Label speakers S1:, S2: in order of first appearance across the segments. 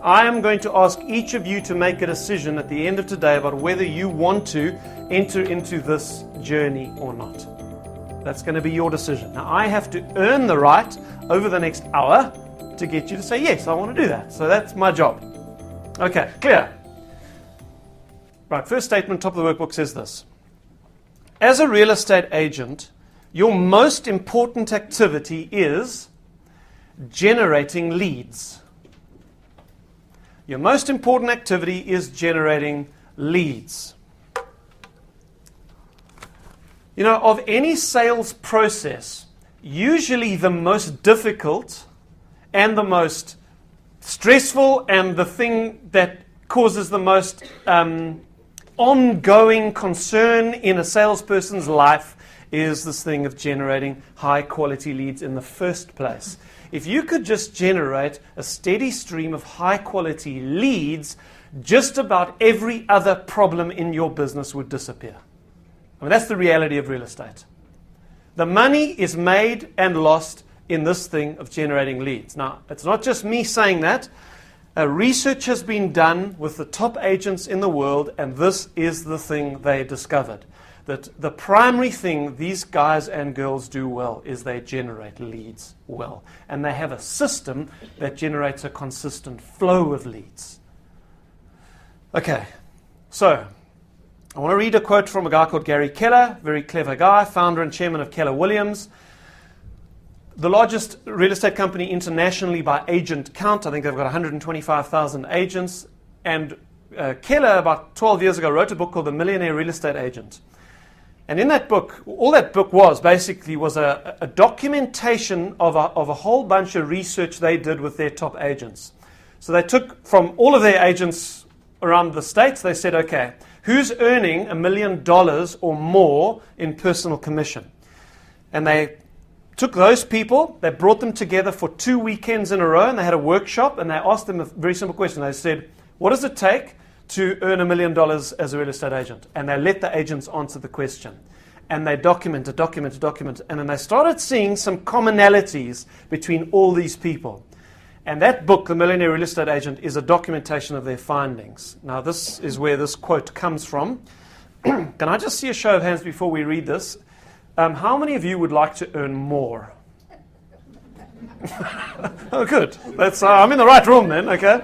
S1: I am going to ask each of you to make a decision at the end of today about whether you want to enter into this journey or not. That's going to be your decision. Now, I have to earn the right over the next hour to get you to say, yes, I want to do that. So that's my job. Okay, clear? Right, first statement, top of the workbook says this. As a real estate agent, your most important activity is generating leads. Your most important activity is generating leads. You know, of any sales process, usually the most difficult and the most stressful and the thing that causes the most ongoing concern in a salesperson's life is this thing of generating high quality leads in the first place. If you could just generate a steady stream of high quality leads, just about every other problem in your business would disappear. I mean, that's the reality of real estate. The money is made and lost in this thing of generating leads. Now, it's not just me saying that. Research has been done with the top agents in the world, and this is the thing they discovered. That the primary thing these guys and girls do well is they generate leads well. And they have a system that generates a consistent flow of leads. Okay, so I want to read a quote from a guy called Gary Keller, very clever guy, founder and chairman of Keller Williams. The largest real estate company internationally by agent count. I think they've got 125,000 agents. And Keller, about 12 years ago, wrote a book called The Millionaire Real Estate Agent. And in that book, all that book was basically was a documentation of a whole bunch of research they did with their top agents. So they took from all of their agents around the States, they said, okay, who's earning $1 million or more in personal commission? And they took those people, they brought them together for 2 weekends in a row, and they had a workshop, and they asked them a very simple question. They said, what does it take to earn $1 million as a real estate agent? And they let the agents answer the question. And they documented, and then they started seeing some commonalities between all these people. And that book, The Millionaire Real Estate Agent, is a documentation of their findings. Now, this is where this quote comes from. Can I just see a show of hands before we read this? How many of you would like to earn more? Oh, good. I'm in the right room then, okay?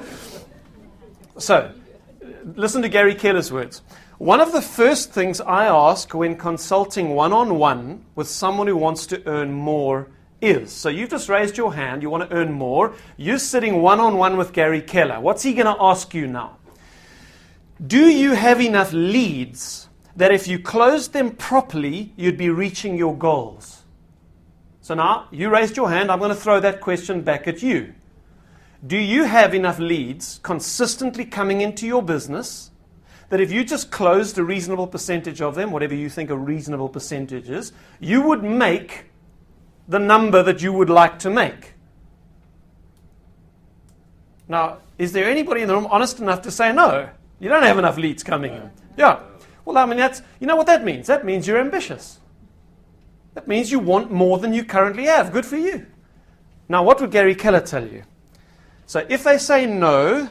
S1: So, listen to Gary Keller's words. One of the first things I ask when consulting one-on-one with someone who wants to earn more is, so you've just raised your hand, you want to earn more, you're sitting one-on-one with Gary Keller. What's he going to ask you now? Do you have enough leads that if you closed them properly, you'd be reaching your goals? So now, you raised your hand, I'm going to throw that question back at you. Do you have enough leads consistently coming into your business that if you just closed a reasonable percentage of them, whatever you think a reasonable percentage is, you would make the number that you would like to make? Now, is there anybody in the room honest enough to say no? You don't have enough leads coming in. Yeah. Well, I mean, you know what that means? That means you're ambitious. That means you want more than you currently have. Good for you. Now, what would Gary Keller tell you? So if they say no,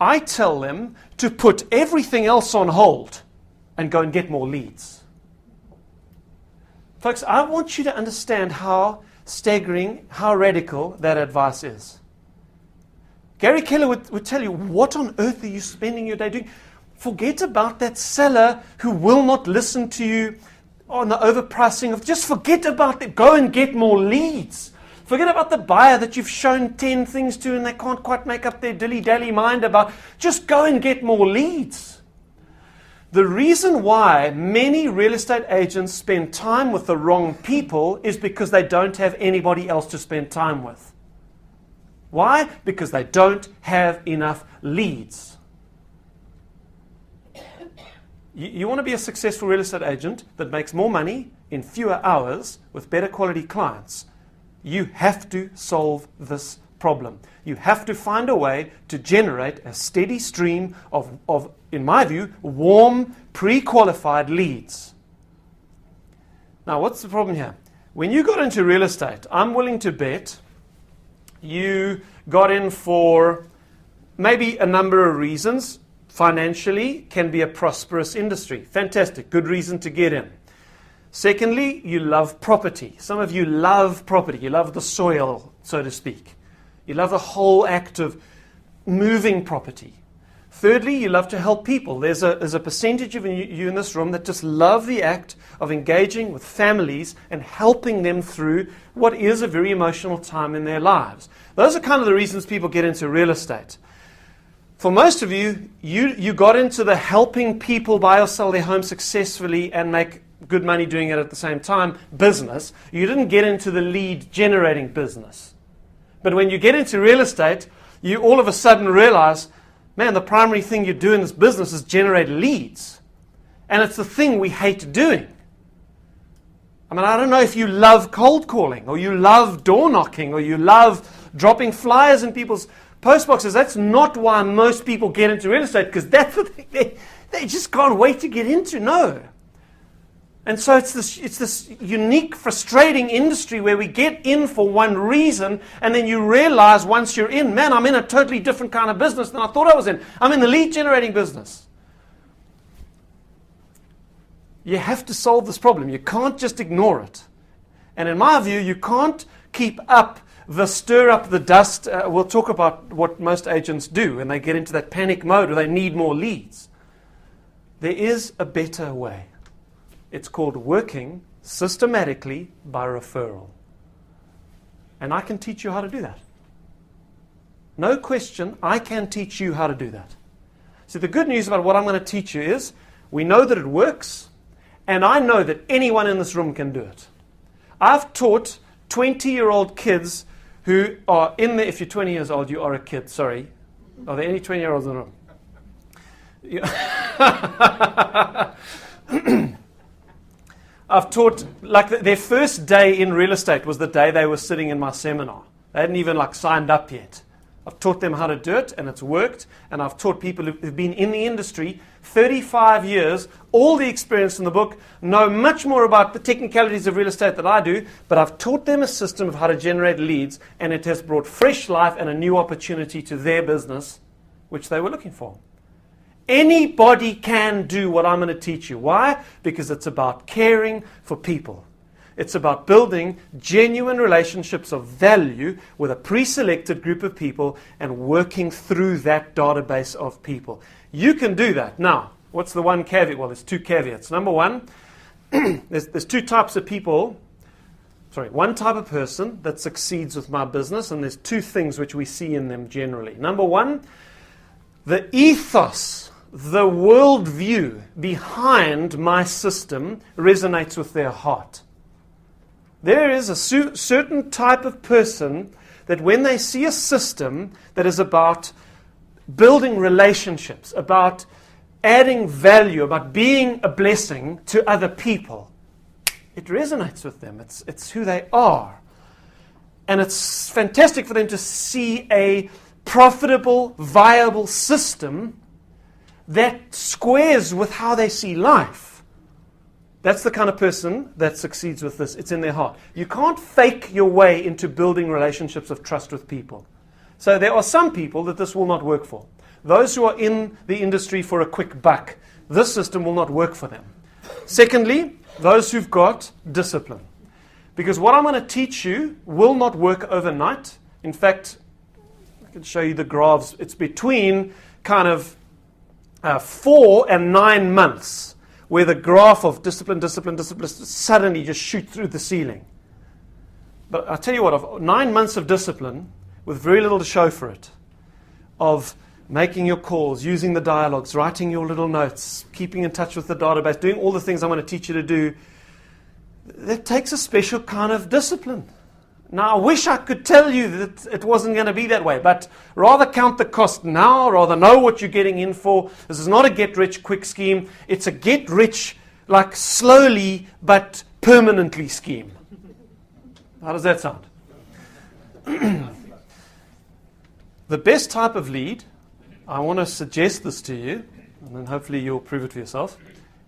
S1: I tell them to put everything else on hold and go and get more leads. Folks, I want you to understand how staggering, how radical that advice is. Gary Keller would tell you, what on earth are you spending your day doing? Forget about that seller who will not listen to you on the overpricing of, just forget about it. Go and get more leads. Forget about the buyer that you've shown 10 things to and they can't quite make up their dilly-dally mind about. Just go and get more leads. The reason why many real estate agents spend time with the wrong people is because they don't have anybody else to spend time with. Why? Because they don't have enough leads. You want to be a successful real estate agent that makes more money in fewer hours with better quality clients. You have to solve this problem. You have to find a way to generate a steady stream of, in my view, warm, pre-qualified leads. Now, what's the problem here? When you got into real estate, I'm willing to bet you got in for maybe a number of reasons. Financially, can be a prosperous industry. Fantastic, good reason to get in. Secondly, you love property. Some of you love property. You love the soil, so to speak. You love the whole act of moving property. Thirdly, you love to help people. There's a percentage of you in this room that just love the act of engaging with families and helping them through what is a very emotional time in their lives. Those are kind of the reasons people get into real estate. For most of you, you got into the helping people buy or sell their home successfully and make good money doing it at the same time business. You didn't get into the lead generating business. But when you get into real estate, you all of a sudden realize, man, the primary thing you do in this business is generate leads. And it's the thing we hate doing. I mean, I don't know if you love cold calling, or you love door knocking, or you love dropping flyers in people's post boxes. That's not why most people get into real estate, because that's the thing they just can't wait to get into. No. And so it's this unique, frustrating industry where we get in for one reason, and then you realize once you're in, man, I'm in a totally different kind of business than I thought I was in. I'm in the lead generating business. You have to solve this problem. You can't just ignore it. And in my view, you can't keep up the stir up the dust. We'll talk about what most agents do when they get into that panic mode where they need more leads. There is a better way. It's called working systematically by referral. And I can teach you how to do that. No question, I can teach you how to do that. So the good news about what I'm going to teach you is we know that it works, and I know that anyone in this room can do it. I've taught 20-year-old kids who are in there. If you're 20 years old, you are a kid. Sorry. Are there any 20-year-olds in the room? I've taught, like their first day in real estate was the day they were sitting in my seminar. They hadn't even signed up yet. I've taught them how to do it, and it's worked. And I've taught people who've been in the industry 35 years, all the experience in the book, know much more about the technicalities of real estate than I do, but I've taught them a system of how to generate leads, and it has brought fresh life and a new opportunity to their business, which they were looking for. Anybody can do what I'm going to teach you. Why? Because it's about caring for people. It's about building genuine relationships of value with a pre-selected group of people and working through that database of people. You can do that. Now, what's the one caveat? Well, there's two caveats. Number one, there's two types of people. One type of person that succeeds with my business, and there's two things which we see in them generally. Number one, the ethos, the worldview behind my system resonates with their heart. There is a certain type of person that when they see a system that is about building relationships, about adding value, about being a blessing to other people, it resonates with them. It's who they are. And it's fantastic for them to see a profitable, viable system that squares with how they see life. That's the kind of person that succeeds with this. It's in their heart. You can't fake your way into building relationships of trust with people. So there are some people that this will not work for. Those who are in the industry for a quick buck, this system will not work for them. Secondly, those who've got discipline. Because what I'm going to teach you will not work overnight. In fact, I can show you the graphs. It's between kind of 4 and 9 months where the graph of discipline suddenly just shoot through the ceiling. But I'll tell you what, of 9 months of discipline with very little to show for it, of making your calls, using the dialogues, writing your little notes, keeping in touch with the database, doing all the things I'm going to teach you to do, that takes a special kind of discipline. Now, I wish I could tell you that it wasn't going to be that way, but rather count the cost now, rather know what you're getting in for. This is not a get-rich-quick scheme. It's a get-rich, slowly but permanently scheme. How does that sound? The best type of lead, I want to suggest this to you, and then hopefully you'll prove it for yourself,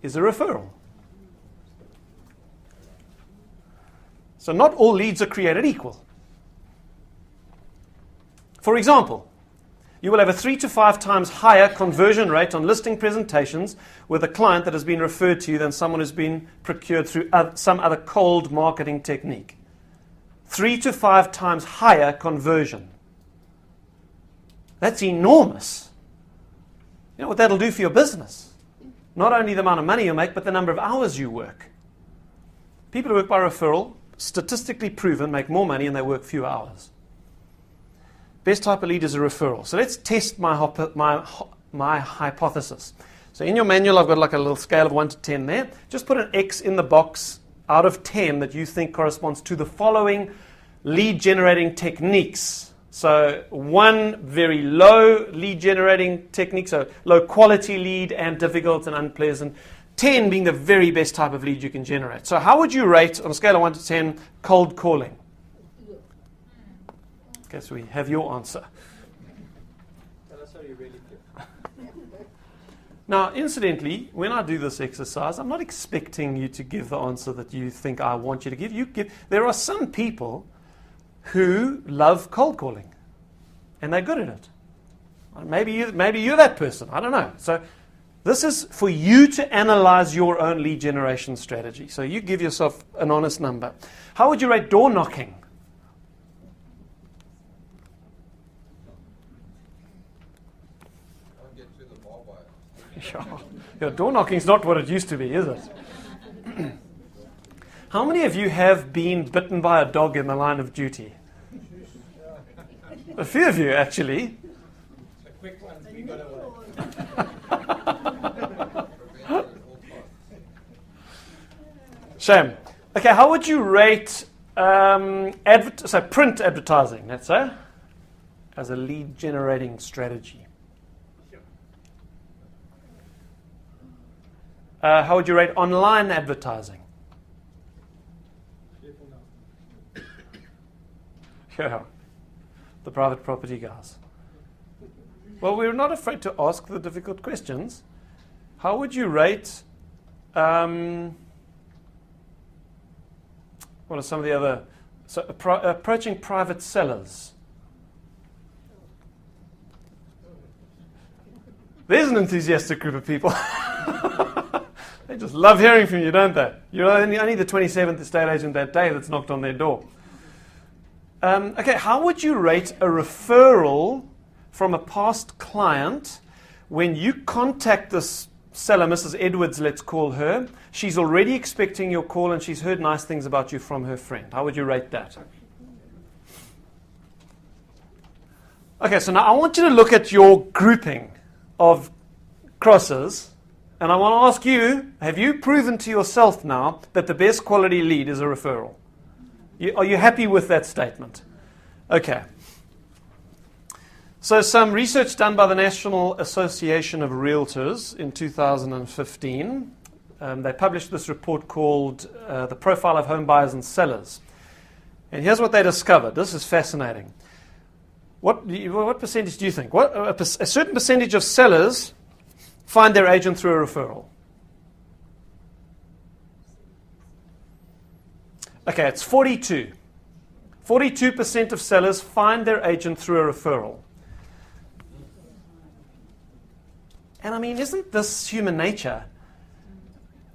S1: is a referral. So not all leads are created equal. For example, You will have a 3 to 5 times higher conversion rate on listing presentations with a client that has been referred to you than someone who's been procured through some other cold marketing technique. 3 to 5 times higher conversion. That's enormous. You know what that'll do for your business? Not only the amount of money you make, but the number of hours you work. People who work by referral, statistically proven, make more money and they work fewer hours. Best type of lead is a referral. So let's test my hypothesis. So in your manual, I've got like a little scale of 1 to 10 there. Just put an X in the box out of 10 that you think corresponds to the following lead generating techniques. So 1, very low lead generating technique, so low quality lead and difficult and unpleasant. 10 being the very best type of lead you can generate. So how would you rate, on a scale of 1 to 10, cold calling? Okay, so we have your answer.
S2: Tell us how you really feel.
S1: Now, incidentally, when I do this exercise, I'm not expecting you to give the answer that you think I want you to give. There are some people who love cold calling, and they're good at it. Maybe you're that person. I don't know. So this is for you to analyze your own lead generation strategy. So you give yourself an honest number. How would you rate door knocking? Yeah, door knocking is not what it used to be, is it? How many of you have been bitten by a dog in the line of duty? A few of you, actually.
S2: The quick ones, we got away.
S1: Shame. Okay, how would you rate print advertising, let's say, as a lead generating strategy? How would you rate online advertising? Yeah, the private property guys. Well, we're not afraid to ask the difficult questions. How would you rate, what are some of the other, approaching private sellers? There's an enthusiastic group of people. They just love hearing from you, don't they? You're only the 27th estate agent that day that's knocked on their door. Okay, how would you rate a referral from a past client when you contact this seller, Mrs. Edwards, let's call her? She's already expecting your call and she's heard nice things about you from her friend. How would you rate that? Okay, so now I want you to look at your grouping of crosses. And I want to ask you, have you proven to yourself now that the best quality lead is a referral? Are you happy with that statement? Okay. So some research done by the National Association of Realtors in 2015. They published this report called The Profile of Home Buyers and Sellers. And here's what they discovered. This is fascinating. What percentage do you think? A certain percentage of sellers find their agent through a referral. Okay, it's 42. 42% of sellers find their agent through a referral. And I mean, isn't this human nature?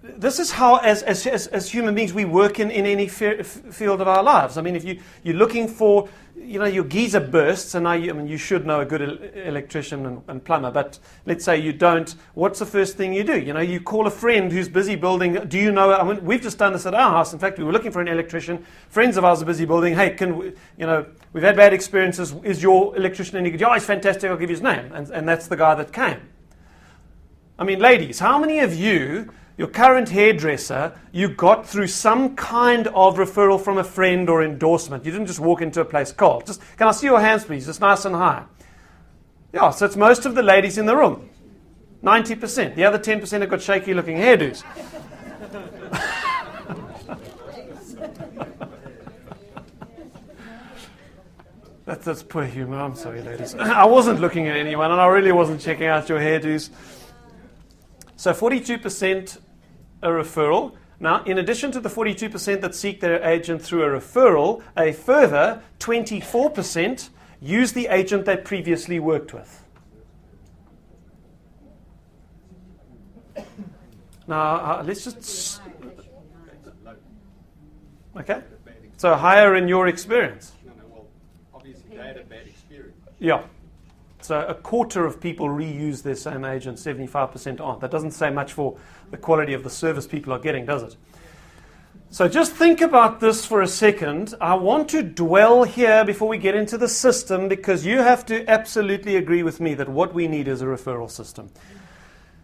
S1: This is how, as human beings, we work in any field of our lives. I mean, if you're looking for, your geyser bursts, and you should know a good electrician and plumber, but let's say you don't, what's the first thing you do? You call a friend who's busy building. Do you know, we've just done this at our house. In fact, we were looking for an electrician. Friends of ours are busy building. Hey, we've had bad experiences. Is your electrician any good? Oh, he's fantastic. I'll give you his name. And that's the guy that came. I mean, ladies, how many of you, your current hairdresser, you got through some kind of referral from a friend or endorsement? You didn't just walk into a place cold. Just, can I see your hands, please? Just nice and high. Yeah, so it's most of the ladies in the room. 90%. The other 10% have got shaky-looking hairdos. That's poor humor. I'm sorry, ladies. I wasn't looking at anyone, and I really wasn't checking out your hairdos. So 42% a referral. Now, in addition to the 42% that seek their agent through a referral, a further 24% use the agent they previously worked with. Now, let's just... Okay? So higher in your experience.
S2: No, well, obviously they had a bad experience.
S1: Yeah. So a quarter of people reuse their same agent, 75% aren't. That doesn't say much for the quality of the service people are getting, does it? So just think about this for a second. I want to dwell here before we get into the system, because you have to absolutely agree with me that what we need is a referral system.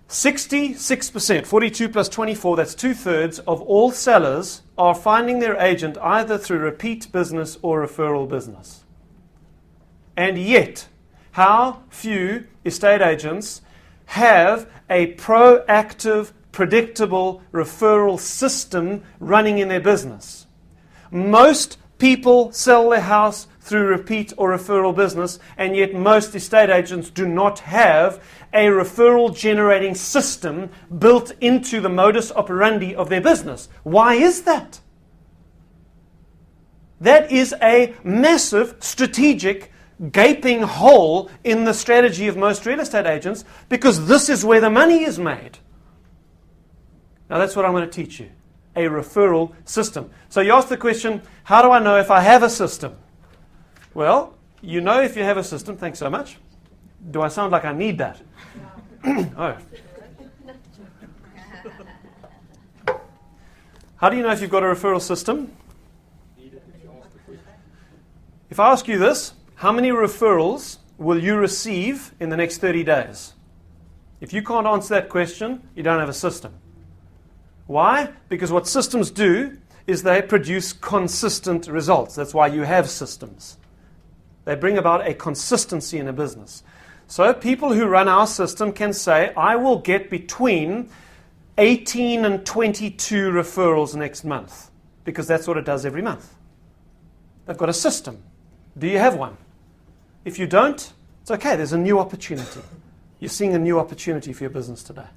S1: 66%, 42 plus 24, that's 2/3 of all sellers are finding their agent either through repeat business or referral business. And yet, how few estate agents have a proactive, predictable referral system running in their business? Most people sell their house through repeat or referral business, and yet most estate agents do not have a referral generating system built into the modus operandi of their business. Why is that? That is a massive strategic gaping hole in the strategy of most real estate agents, because this is where the money is made. Now that's what I'm going to teach you. A referral system. So you ask the question, how do I know if I have a system? Well, you know if you have a system. Thanks so much. Do I sound like I need that? Oh. How do you know if you've got a referral system? If I ask you this, how many referrals will you receive in the next 30 days? If you can't answer that question, you don't have a system. Why? Because what systems do is they produce consistent results. That's why you have systems. They bring about a consistency in a business. So people who run our system can say, I will get between 18 and 22 referrals next month, because that's what it does every month. They've got a system. Do you have one? If you don't, it's okay. There's a new opportunity. You're seeing a new opportunity for your business today.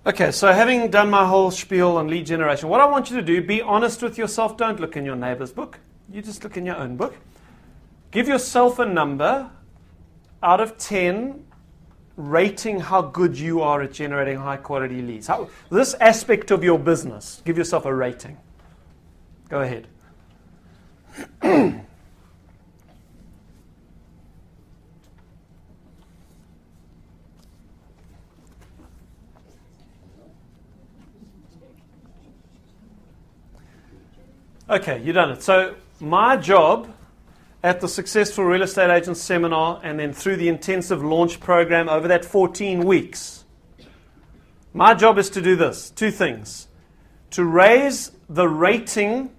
S1: Okay, so having done my whole spiel on lead generation, what I want you to do, be honest with yourself. Don't look in your neighbor's book. You just look in your own book. Give yourself a number out of 10, rating how good you are at generating high quality leads. This aspect of your business, give yourself a rating. Go ahead. Okay, you've done it. So my job at the Successful Real Estate Agents Seminar, and then through the intensive launch program over that 14 weeks, my job is to do this, two things. To raise the rating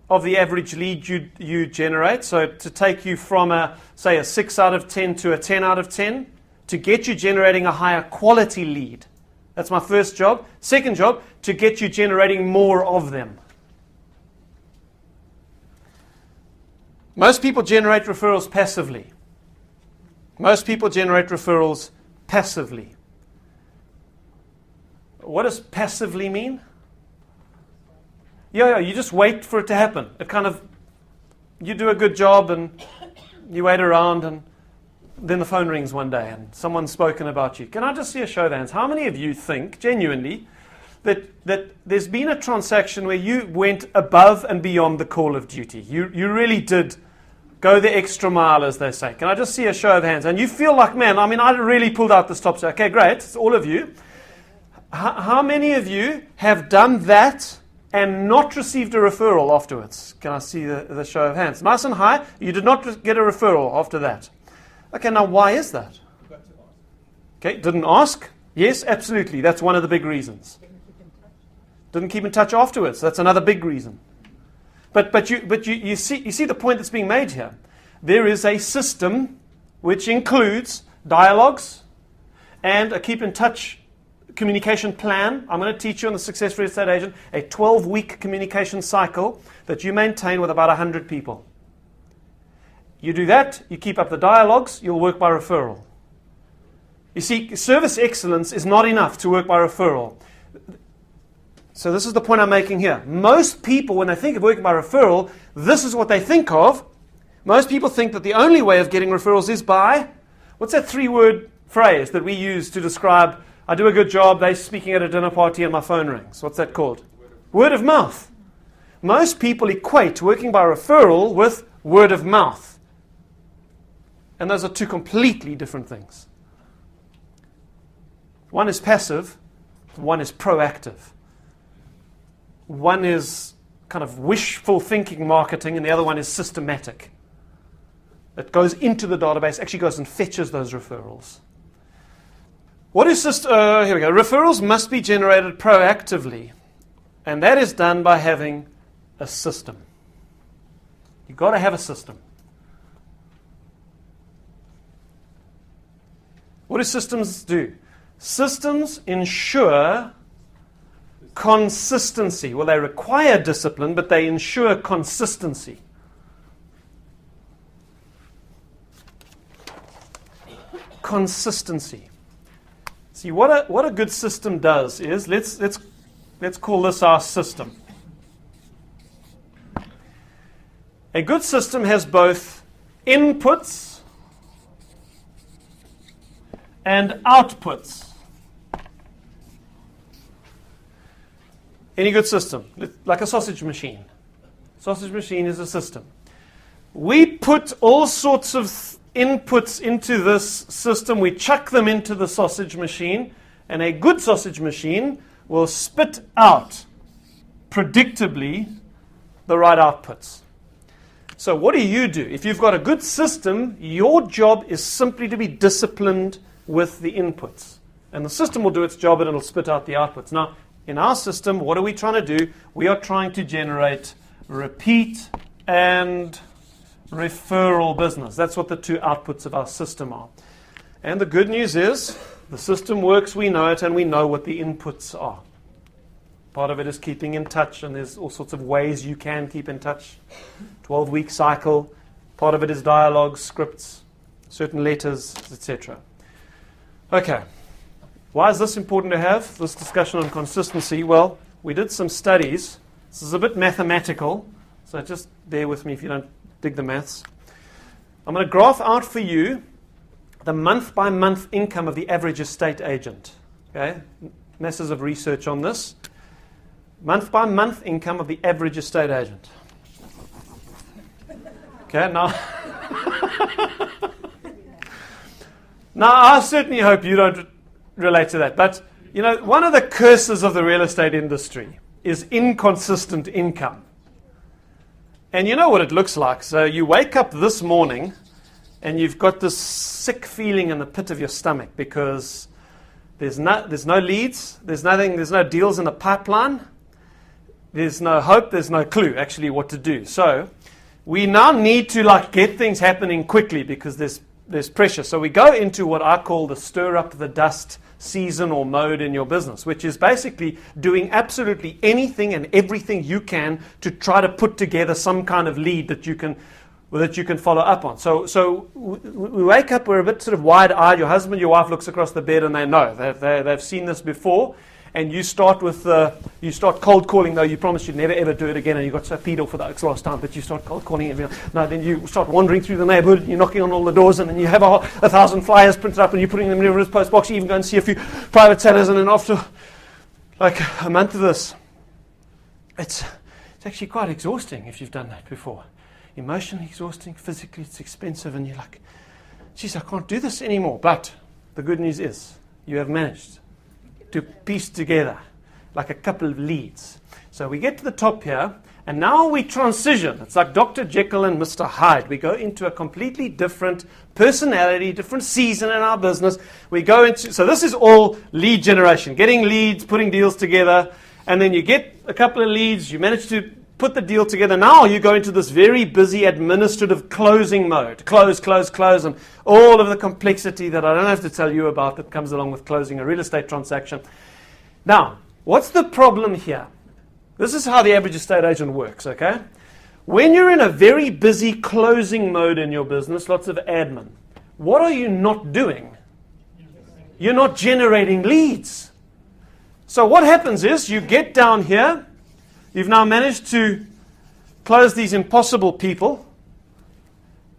S1: of the average lead you generate, so to take you from a 6 out of 10 to a 10 out of 10, to get you generating a higher quality lead. That's my first job. Second job, to get you generating more of them. Most people generate referrals passively. Most people generate referrals passively. What does passively mean? Yeah, you just wait for it to happen. It kind of, you do a good job and you wait around, and then the phone rings one day and someone's spoken about you. Can I just see a show of hands? How many of you think, genuinely, that there's been a transaction where you went above and beyond the call of duty? You really did go the extra mile, as they say. Can I just see a show of hands? And you feel like, man, I really pulled out the stops. Okay, great. It's all of you. How many of you have done that and not received a referral afterwards? Can I see the show of hands? Nice and high. You did not get a referral after that. Okay, now why is that? Okay, didn't ask? Yes, absolutely. That's one of the big reasons. Didn't keep in touch afterwards. That's another big reason. But you see the point that's being made here. There is a system which includes dialogues and a keep in touch communication plan. I'm going to teach you on the Successful Real Estate Agent a 12-week communication cycle that you maintain with about 100 people. You do that, you keep up the dialogues, you'll work by referral. You see, service excellence is not enough to work by referral. So this is the point I'm making here. Most people, when they think of working by referral, this is what they think of, Most people think that the only way of getting referrals is by, what's that 3-word phrase that we use to describe, I do a good job, they're speaking at a dinner party and my phone rings. What's that called? Word of mouth. Most people equate working by referral with word of mouth. And those are two completely different things. One is passive, one is proactive. One is kind of wishful thinking marketing, and the other one is systematic. It goes into the database, actually goes and fetches those referrals. What is here we go. Referrals must be generated proactively, and that is done by having a system. You've got to have a system. What do systems do? Systems ensure consistency. Well, they require discipline, but they ensure consistency. Consistency. See, what a good system does is, let's call this our system. A good system has both inputs and outputs. Any good system, like a sausage machine. Sausage machine is a system. We put all sorts of inputs into this system. We chuck them into the sausage machine, and a good sausage machine will spit out, predictably, the right outputs. So what do? If you've got a good system, your job is simply to be disciplined with the inputs. And the system will do its job and it'll spit out the outputs. Now, in our system, what are we trying to do? We are trying to generate repeat and referral business. That's what the two outputs of our system are. And the good news is, the system works, we know it, and we know what the inputs are. Part of it is keeping in touch, and there's all sorts of ways you can keep in touch. 12-week cycle. Part of it is dialogue, scripts, certain letters, etc. Okay. Why is this important to have, this discussion on consistency? Well, we did some studies. This is a bit mathematical, so just bear with me if you don't dig the maths. I'm going to graph out for you the month-by-month income of the average estate agent. Okay? Masses of research on this. Month-by-month income of the average estate agent. Okay, now... now, I certainly hope you don't relate to that. But, you know, one of the curses of the real estate industry is inconsistent income. And you know what it looks like. So you wake up this morning and you've got this sick feeling in the pit of your stomach because there's no leads, there's no deals in the pipeline, there's no hope, there's no clue actually what to do. So we now need to get things happening quickly because there's pressure. So we go into what I call the stir up the dust season or mode in your business, which is basically doing absolutely anything and everything you can to try to put together some kind of lead that you can follow up on. So we wake up, we're a bit sort of wide-eyed. Your husband, your wife looks across the bed and they know. They've seen this before. And you start cold calling, though you promised you'd never ever do it again, and you got so peed off for the last time, but you start cold calling everyone. No, then you start wandering through the neighborhood, and you're knocking on all the doors, and then you have 1,000 flyers printed up, and you're putting them in your post box. You even go and see a few private sellers, and then after a month of this, it's actually quite exhausting if you've done that before. Emotionally exhausting, physically it's expensive, and you're like, geez, I can't do this anymore. But the good news is, you have managed to piece together like a couple of leads. So we get to the top here, and now we transition. It's like Dr. Jekyll and Mr. Hyde. We go into a completely different personality, different season in our business. So this is all lead generation, getting leads, putting deals together, and then you get a couple of leads, you manage to put the deal together. Now you go into this very busy administrative closing mode. Close, and all of the complexity that I don't have to tell you about that comes along with closing a real estate transaction. Now, what's the problem here? This is how the average estate agent works, okay? When you're in a very busy closing mode in your business, lots of admin, what are you not doing? You're not generating leads. So what happens is you get down here. You've now managed to close these impossible people.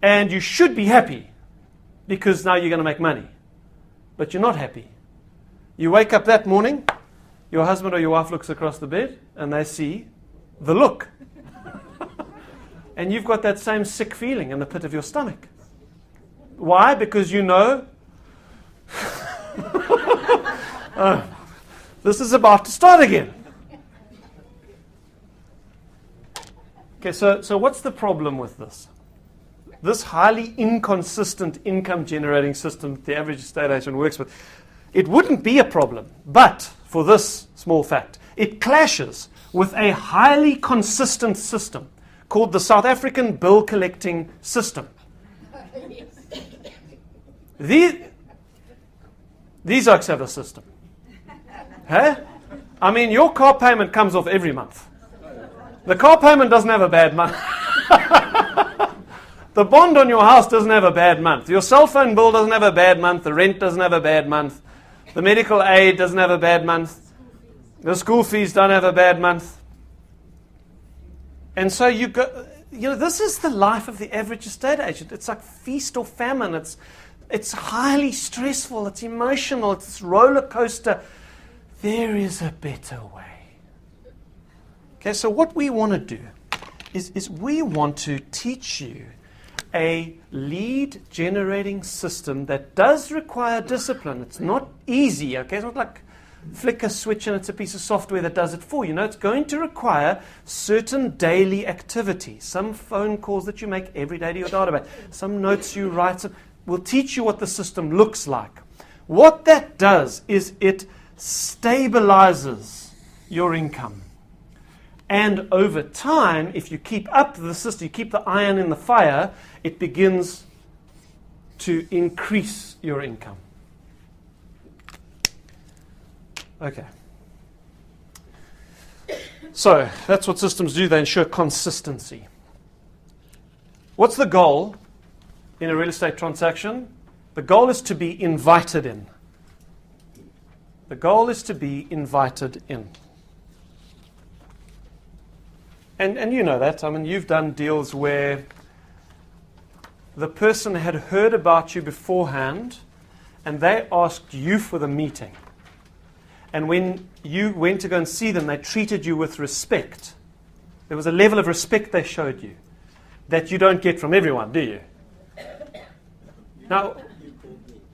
S1: And you should be happy because now you're going to make money. But you're not happy. You wake up that morning, your husband or your wife looks across the bed and they see the look. And you've got that same sick feeling in the pit of your stomach. Why? Because you know this is about to start again. Okay, so what's the problem with this? This highly inconsistent income generating system that the average estate agent works with, it wouldn't be a problem, but for this small fact, it clashes with a highly consistent system called the South African bill collecting system. These oaks have a system. Hey? I mean, your car payment comes off every month. The car payment doesn't have a bad month. The bond on your house doesn't have a bad month. Your cell phone bill doesn't have a bad month. The rent doesn't have a bad month. The medical aid doesn't have a bad month. The school fees don't have a bad month. And so you go, this is the life of the average estate agent. It's like feast or famine. It's highly stressful. It's emotional. It's roller coaster. There is a better way. Okay, so what we want to do is we want to teach you a lead generating system that does require discipline. It's not easy, okay? It's not like flick a switch and it's a piece of software that does it for you. It's going to require certain daily activities, some phone calls that you make every day to your database, some notes you write. We'll teach you what the system looks like. What that does is it stabilizes your income. And over time, if you keep up the system, you keep the iron in the fire, it begins to increase your income. Okay. So that's what systems do. They ensure consistency. What's the goal in a real estate transaction? The goal is to be invited in. The goal is to be invited in. And you know that. I mean, you've done deals where the person had heard about you beforehand and they asked you for the meeting. And when you went to go and see them, they treated you with respect. There was a level of respect they showed you that you don't get from everyone, do you? Now,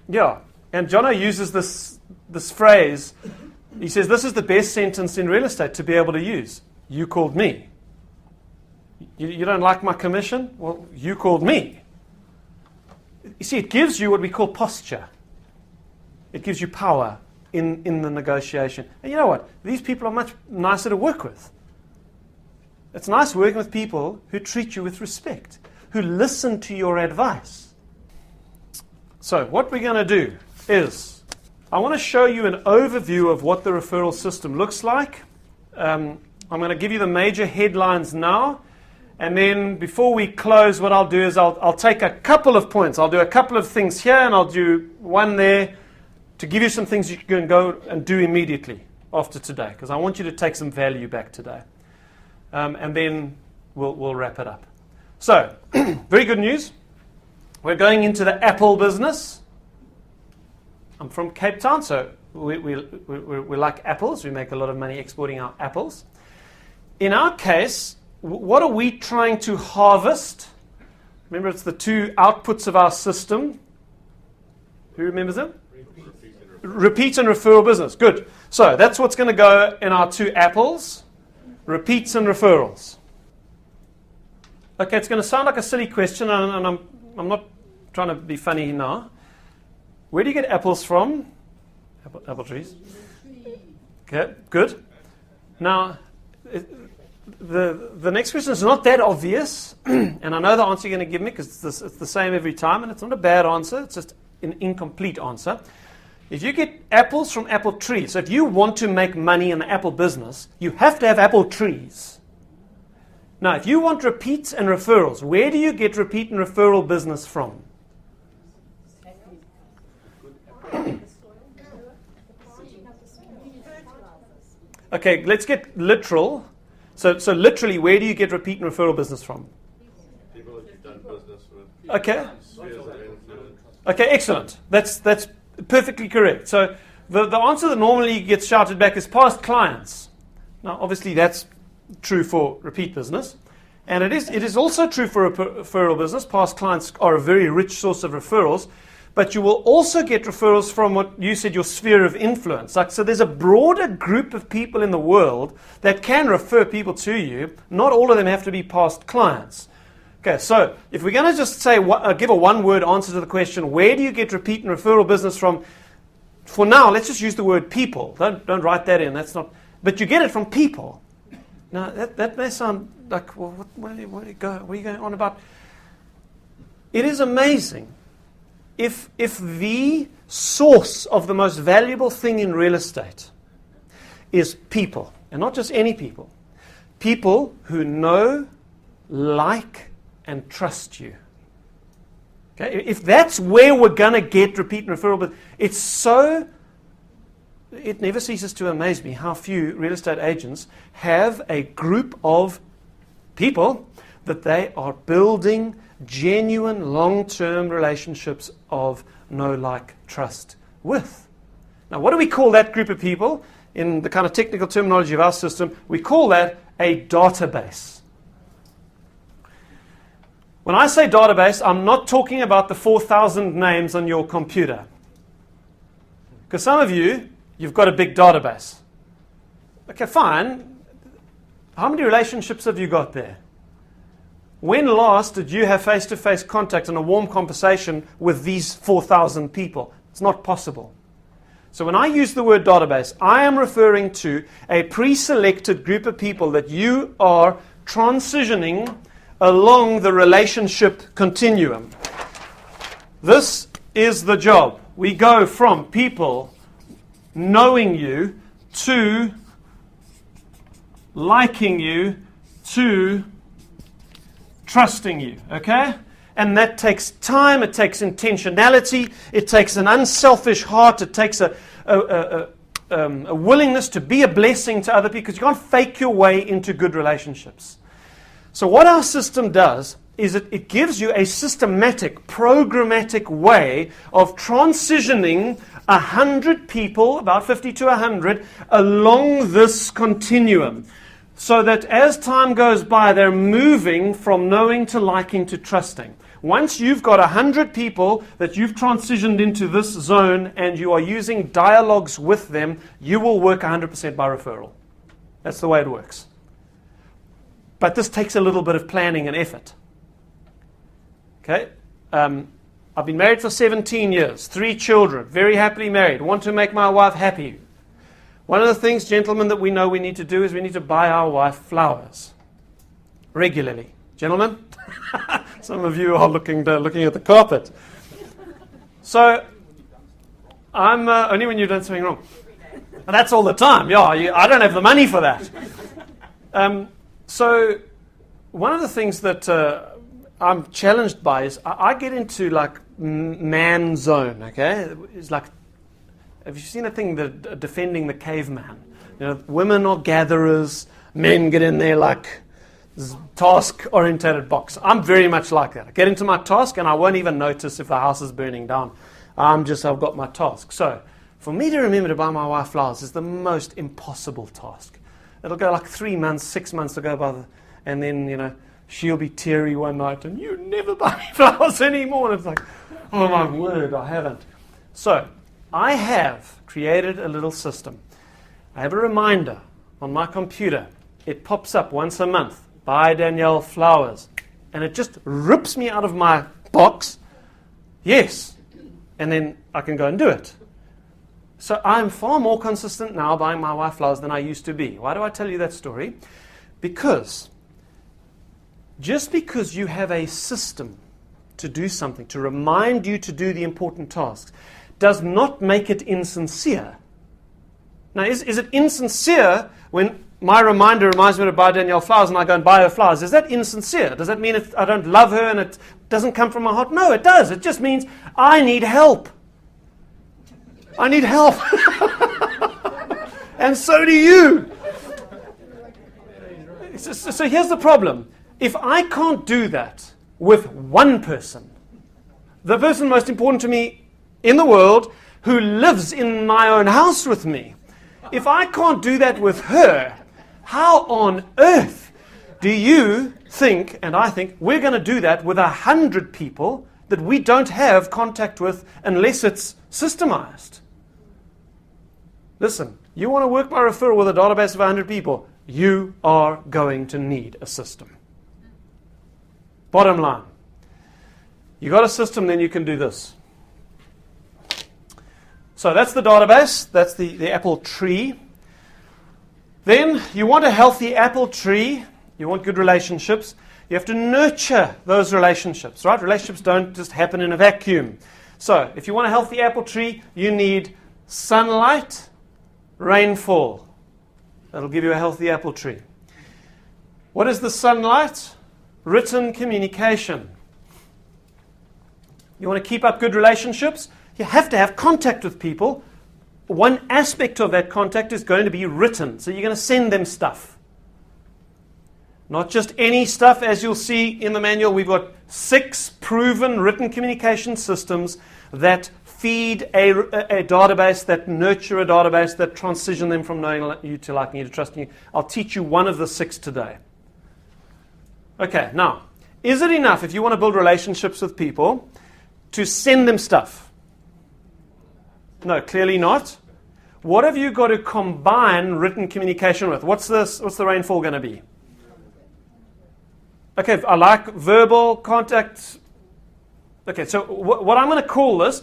S1: yeah. And Jono uses this phrase. He says, this is the best sentence in real estate to be able to use. You called me. You don't like my commission? Well, you called me. You see, it gives you what we call posture. It gives you power in the negotiation. And you know what? These people are much nicer to work with. It's nice working with people who treat you with respect, who listen to your advice. So what we're going to do is, I want to show you an overview of what the referral system looks like. I'm going to give you the major headlines now. And then before we close, what I'll do is I'll take a couple of points. I'll do a couple of things here and I'll do one there to give you some things you can go and do immediately after today, because I want you to take some value back today. And then we'll wrap it up. So, very good news. We're going into the apple business. I'm from Cape Town, so we like apples. We make a lot of money exporting our apples. In our case, what are we trying to harvest? Remember, it's the two outputs of our system. Who remembers them? Repeat and referral business. Good. So that's what's going to go in our two apples. Repeats and referrals. Okay, it's going to sound like a silly question, and I'm not trying to be funny now. Where do you get apples from? Apple trees. Okay, good. Now, the next question is not that obvious, and I know the answer you're going to give me because it's the same every time, and it's not a bad answer, it's just an incomplete answer. If you get apples from apple trees, so if you want to make money in the apple business, you have to have apple trees. Now, if you want repeats and referrals, where do you get repeat and referral business from? Okay, let's get literal. So literally, where do you get repeat and referral business from?
S2: People that you've done business with.
S1: Okay. Okay, excellent. That's perfectly correct. So the answer that normally gets shouted back is past clients. Now, obviously, that's true for repeat business. And it is also true for a referral business. Past clients are a very rich source of referrals. But you will also get referrals from what you said, your sphere of influence. So there's a broader group of people in the world that can refer people to you. Not all of them have to be past clients. Okay, so if we're going to just say, give a one-word answer to the question, where do you get repeat and referral business from? For now, let's just use the word people. Don't write that in. That's not. But you get it from people. Now that may sound like, well, what are you going on about? It is amazing. If the source of the most valuable thing in real estate is people, and not just any people who know, like, and trust you. Okay? If that's where we're going to get repeat and referral, but it never ceases to amaze me how few real estate agents have a group of people that they are building genuine long-term relationships of know, like, trust with. Now, what do we call that group of people? In the kind of technical terminology of our system, we call that a database. When I say database, I'm not talking about the 4,000 names on your computer. Because some of you've got a big database. Okay, fine. How many relationships have you got there? When last did you have face-to-face contact and a warm conversation with these 4,000 people? It's not possible. So when I use the word database, I am referring to a pre-selected group of people that you are transitioning along the relationship continuum. This is the job. We go from people knowing you to liking you to trusting you, okay? And that takes time, it takes intentionality, it takes an unselfish heart, it takes a willingness to be a blessing to other people, because you can't fake your way into good relationships. So what our system does is it gives you a systematic, programmatic way of transitioning 100 people, about 50 to 100, along this continuum. So that as time goes by, they're moving from knowing to liking to trusting. Once you've got 100 people that you've transitioned into this zone and you are using dialogues with them, you will work 100% by referral. That's the way it works. But this takes a little bit of planning and effort. Okay? I've been married for 17 years, 3 children, very happily married, want to make my wife happy. One of the things, gentlemen, that we know we need to do is we need to buy our wife flowers regularly. Gentlemen, some of you are looking at the carpet. So, I'm only when you've done something wrong. And that's all the time. Yeah, I don't have the money for that. So, one of the things that I'm challenged by is I get into like man zone. Okay, it's like, have you seen a thing that defending the caveman? You know, women are gatherers, men get in there like task-oriented box. I'm very much like that. I get into my task and I won't even notice if the house is burning down. I've got my task. So, for me to remember to buy my wife flowers is the most impossible task. It'll go like 3 months, 6 months to go by, and then, she'll be teary one night and you never buy me flowers anymore. And it's like, oh my word, I haven't. So, I have created a little system. I have a reminder on my computer. It pops up once a month. Buy Danielle flowers. And it just rips me out of my box. Yes. And then I can go and do it. So I'm far more consistent now buying my wife flowers than I used to be. Why do I tell you that story? Because just because you have a system to do something, to remind you to do the important tasks, does not make it insincere. Now, is it insincere when my reminder reminds me to buy Danielle flowers and I go and buy her flowers? Is that insincere? Does that mean I don't love her and it doesn't come from my heart? No, it does. It just means I need help. I need help. And so do you. So here's the problem. If I can't do that with one person, the person most important to me in the world who lives in my own house with me. If I can't do that with her, how on earth do you think, and I think, we're going to do that with 100 people that we don't have contact with unless it's systemized? Listen, you want to work by referral with a database of 100 people, you are going to need a system. Bottom line. You got a system, then you can do this. So that's the database. That's the apple tree. Then you want a healthy apple tree. You want good relationships. You have to nurture those relationships, right? Relationships don't just happen in a vacuum. So if you want a healthy apple tree, you need sunlight, rainfall. That'll give you a healthy apple tree. What is the sunlight? Written communication. You want to keep up good relationships? You have to have contact with people. One aspect of that contact is going to be written. So you're going to send them stuff. Not just any stuff. As you'll see in the manual, we've got 6 proven written communication systems that feed a database, that nurture a database, that transition them from knowing you to liking you to trusting you. I'll teach you one of the 6 today. Okay, now, is it enough if you want to build relationships with people to send them stuff? No, clearly not. What have you got to combine written communication with? What's the rainfall going to be? Okay, I like verbal contact. Okay, so what I'm going to call this,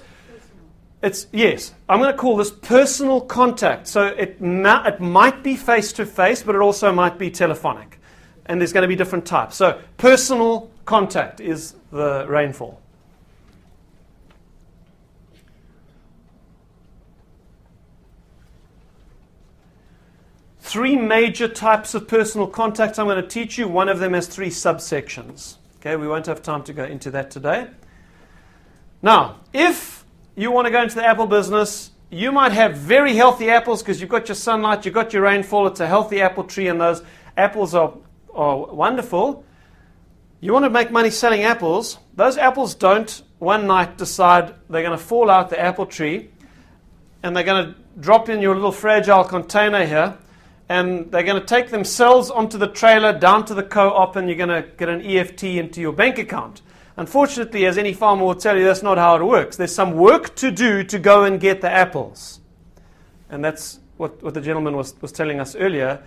S1: I'm going to call this personal contact. So it might be face-to-face, but it also might be telephonic. And there's going to be different types. So personal contact is the rainfall. Three major types of personal contacts I'm going to teach you. One of them has 3 subsections. Okay, we won't have time to go into that today. Now, if you want to go into the apple business, you might have very healthy apples because you've got your sunlight, you've got your rainfall, it's a healthy apple tree, and those apples are wonderful. You want to make money selling apples. Those apples don't one night decide they're going to fall out the apple tree and they're going to drop in your little fragile container here, and they're going to take themselves onto the trailer down to the co-op, and you're going to get an EFT into your bank account. Unfortunately, as any farmer will tell you, that's not how it works. There's some work to do to go and get the apples. And that's what the gentleman was telling us earlier.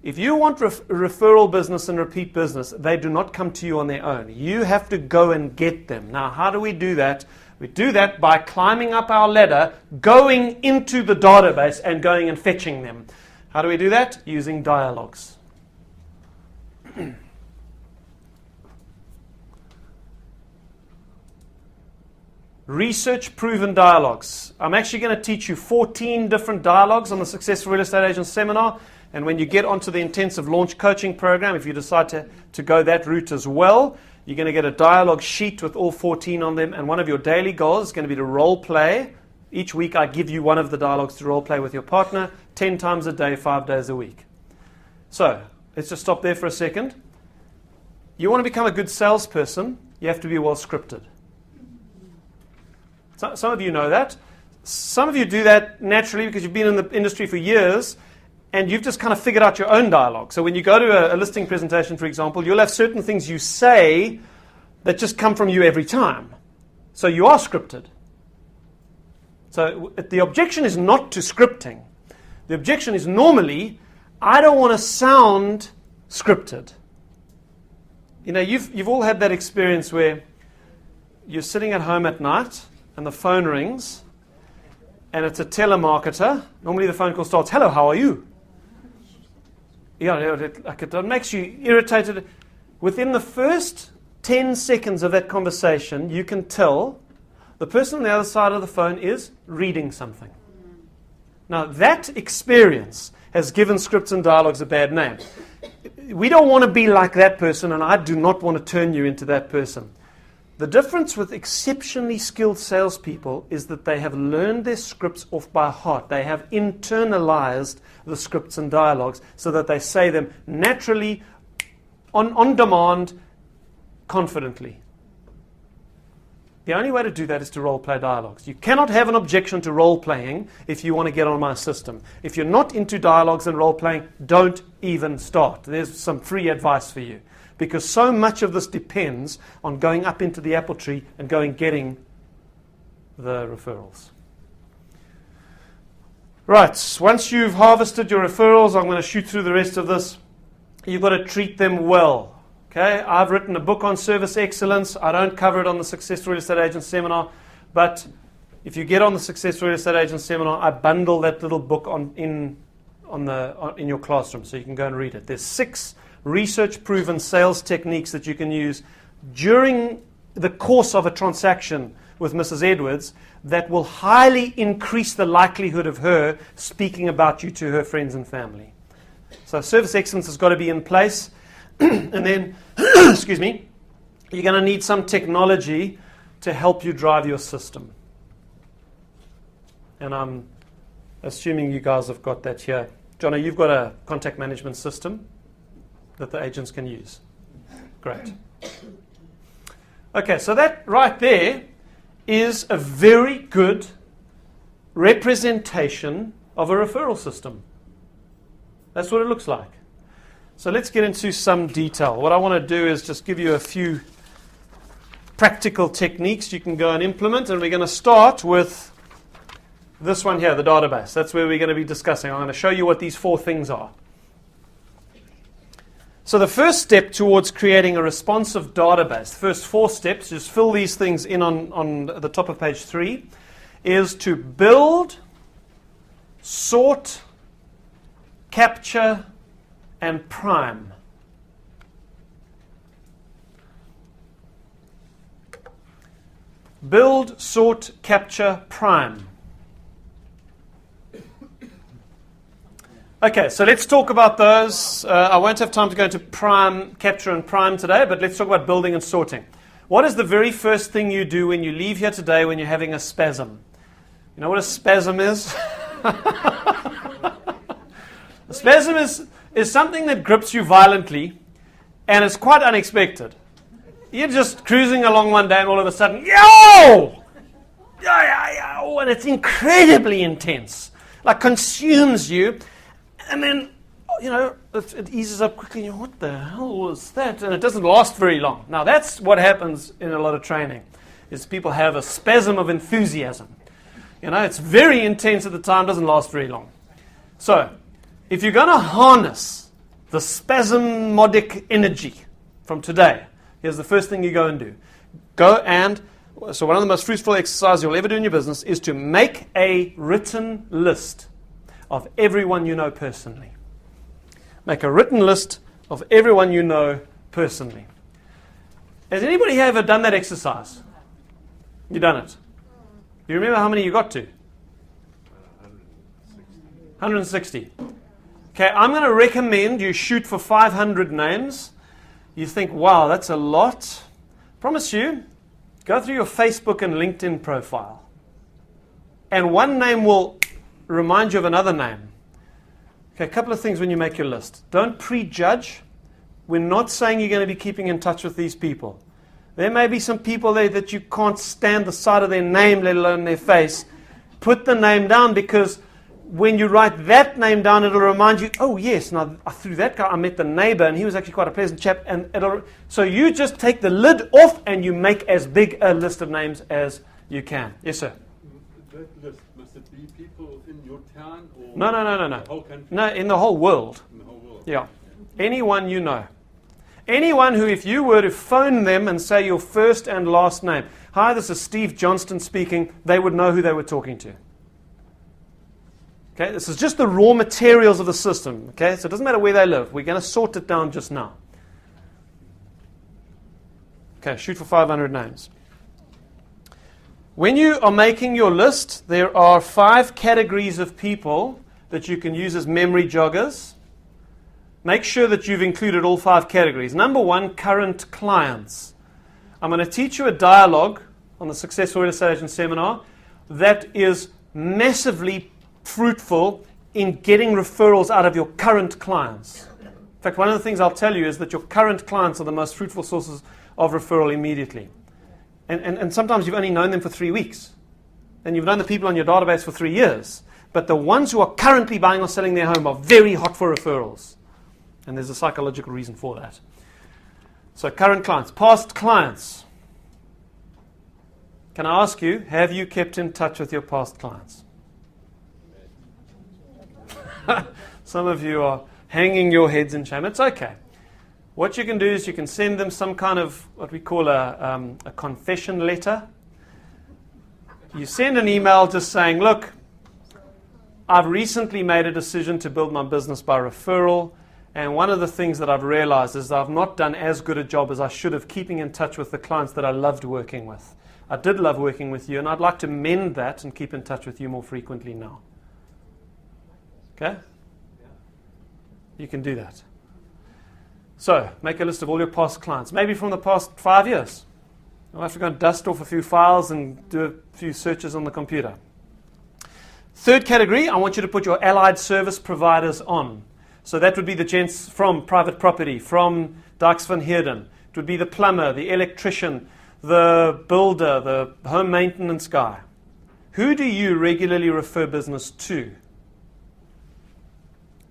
S1: If you want referral business and repeat business, they do not come to you on their own. You have to go and get them. Now, how do we do that? We do that by climbing up our ladder, going into the database and going and fetching them. How do we do that? Using dialogues. Research-proven dialogues. I'm actually going to teach you 14 different dialogues on the Successful Real Estate Agent Seminar. And when you get onto the intensive launch coaching program, if you decide to go that route as well, you're going to get a dialogue sheet with all 14 on them. And one of your daily goals is going to be to role play. Each week I give you one of the dialogues to role play with your partner 10 times a day, 5 days a week. So let's just stop there for a second. You want to become a good salesperson, you have to be well scripted. Some of you know that. Some of you do that naturally because you've been in the industry for years and you've just kind of figured out your own dialogue. So when you go to a listing presentation, for example, you'll have certain things you say that just come from you every time. So you are scripted. So the objection is not to scripting. The objection is normally, I don't want to sound scripted. You know, you've all had that experience where you're sitting at home at night and the phone rings and it's a telemarketer. Normally the phone call starts, hello, how are you? Yeah, it makes you irritated. Within the first 10 seconds of that conversation, you can tell the person on the other side of the phone is reading something. Now, that experience has given scripts and dialogues a bad name. We don't want to be like that person, and I do not want to turn you into that person. The difference with exceptionally skilled salespeople is that they have learned their scripts off by heart. They have internalized the scripts and dialogues so that they say them naturally, on demand, confidently. The only way to do that is to role-play dialogues. You cannot have an objection to role-playing if you want to get on my system. If you're not into dialogues and role-playing, don't even start. There's some free advice for you. Because so much of this depends on going up into the apple tree and getting the referrals. Right, once you've harvested your referrals, I'm going to shoot through the rest of this. You've got to treat them well. Okay, I've written a book on service excellence. I don't cover it on the Successful Real Estate Agent Seminar, but if you get on the Successful Real Estate Agent Seminar, I bundle that little book in your classroom so you can go and read it. There's 6 research-proven sales techniques that you can use during the course of a transaction with Mrs. Edwards that will highly increase the likelihood of her speaking about you to her friends and family. So service excellence has got to be in place. And then, excuse me, you're going to need some technology to help you drive your system. And I'm assuming you guys have got that here. Johnny, you've got a contact management system that the agents can use. Great. Okay, so that right there is a very good representation of a referral system. That's what it looks like. So let's get into some detail. What I want to do is just give you a few practical techniques you can go and implement, and we're going to start with this one here, the database. That's where we're going to be discussing. I'm going to show you what these 4 things are. So the first step towards creating a responsive database, the first 4 steps, just fill these things in on the top of page 3, is to build, sort, capture, and prime. Build, sort, capture, prime. Okay, so let's talk about those. I won't have time to go into prime, capture, and prime today, but let's talk about building and sorting. What is the very first thing you do when you leave here today when you're having a spasm? You know what a spasm is? A spasm is something that grips you violently, and it's quite unexpected. You're just cruising along one day, and all of a sudden, yo! And it's incredibly intense. Like, consumes you. And then, it eases up quickly. And what the hell was that? And it doesn't last very long. Now, that's what happens in a lot of training, is people have a spasm of enthusiasm. It's very intense at the time, doesn't last very long. So, if you're going to harness the spasmodic energy from today, here's the first thing you go and do. So one of the most fruitful exercises you'll ever do in your business is to make a written list of everyone you know personally. Make a written list of everyone you know personally. Has anybody here ever done that exercise? You done it? Do you remember how many you got to? 160. Okay, I'm going to recommend you shoot for 500 names. You think, wow, that's a lot. Promise you, go through your Facebook and LinkedIn profile. And one name will remind you of another name. Okay, a couple of things when you make your list. Don't prejudge. We're not saying you're going to be keeping in touch with these people. There may be some people there that you can't stand the sight of their name, let alone their face. Put the name down, because when you write that name down, it'll remind you, oh yes, now through that guy I met the neighbor, and he was actually quite a pleasant chap. So you just take the lid off and you make as big a list of names as you can. Yes, sir?
S2: That list, must it be people in your town or
S1: No.
S2: the whole country?
S1: No, in the whole world.
S2: In the whole world.
S1: Yeah. Anyone you know. Anyone who, if you were to phone them and say your first and last name, hi, this is Steve Johnstone speaking, they would know who they were talking to. Okay, this is just the raw materials of the system. Okay, so it doesn't matter where they live. We're going to sort it down just now. Okay, shoot for 500 names. When you are making your list, there are 5 categories of people that you can use as memory joggers. Make sure that you've included all 5 categories. Number 1, current clients. I'm going to teach you a dialogue on the Successful Real Estate Agent Seminar that is massively fruitful in getting referrals out of your current clients. In fact, one of the things I'll tell you is that your current clients are the most fruitful sources of referral immediately. And sometimes you've only known them for 3 weeks. And you've known the people on your database for 3 years. But the ones who are currently buying or selling their home are very hot for referrals. And there's a psychological reason for that. So current clients, past clients. Can I ask you, have you kept in touch with your past clients? Some of you are hanging your heads in shame. It's okay. What you can do is you can send them some kind of what we call a confession letter. You send an email just saying, look, I've recently made a decision to build my business by referral, and one of the things that I've realized is that I've not done as good a job as I should of keeping in touch with the clients that I loved working with. I did love working with you, and I'd like to mend that and keep in touch with you more frequently now. Okay? You can do that. So, make a list of all your past clients, maybe from the past 5 years. I'll have to go and dust off a few files and do a few searches on the computer. Third category, I want you to put your allied service providers on. So that would be the gents from private property, from Dykes van Heerden. It would be the plumber, the electrician, the builder, the home maintenance guy. Who do you regularly refer business to?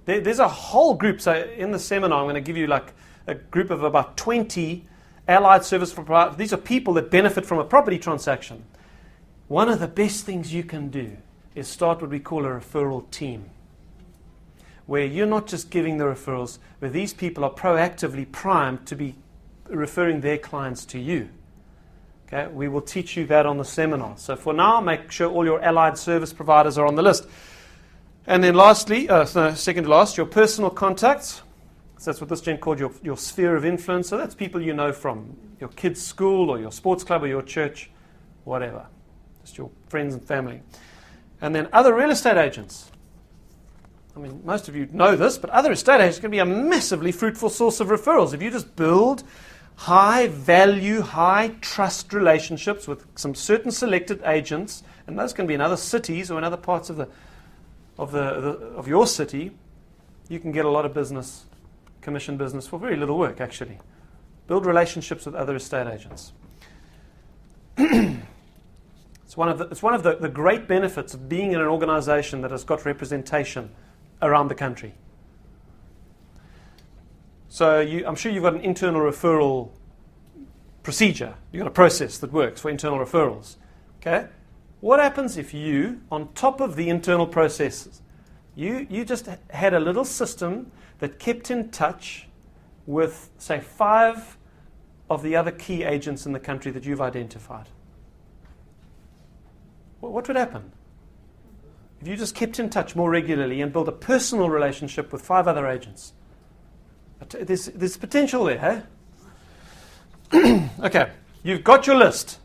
S1: There's a whole group. So in the seminar, I'm going to give you like a group of about 20 allied service providers. These are people that benefit from a property transaction. One of the best things you can do is start what we call a referral team, where you're not just giving the referrals, but these people are proactively primed to be referring their clients to you. Okay, we will teach you that on the seminar. So for now, make sure all your allied service providers are on the list. And then lastly, second to last, your personal contacts. So that's what this gent called your sphere of influence. So that's people you know from your kids' school or your sports club or your church, whatever. Just your friends and family. And then other real estate agents. I mean, most of you know this, but other estate agents can be a massively fruitful source of referrals. If you just build high value, high trust relationships with some certain selected agents, and those can be in other cities or in other parts of your city, you can get a lot of business, commission business for very little work, actually. Build relationships with other estate agents. It's one of the great benefits of being in an organization that has got representation around the country. So I'm sure you've got an internal referral procedure. You've got a process that works for internal referrals. Okay? What happens if you, on top of the internal processes, you just had a little system that kept in touch with, say, 5 of the other key agents in the country that you've identified? What would happen? If you just kept in touch more regularly and built a personal relationship with 5 other agents. There's potential there, eh? Okay, you've got your list.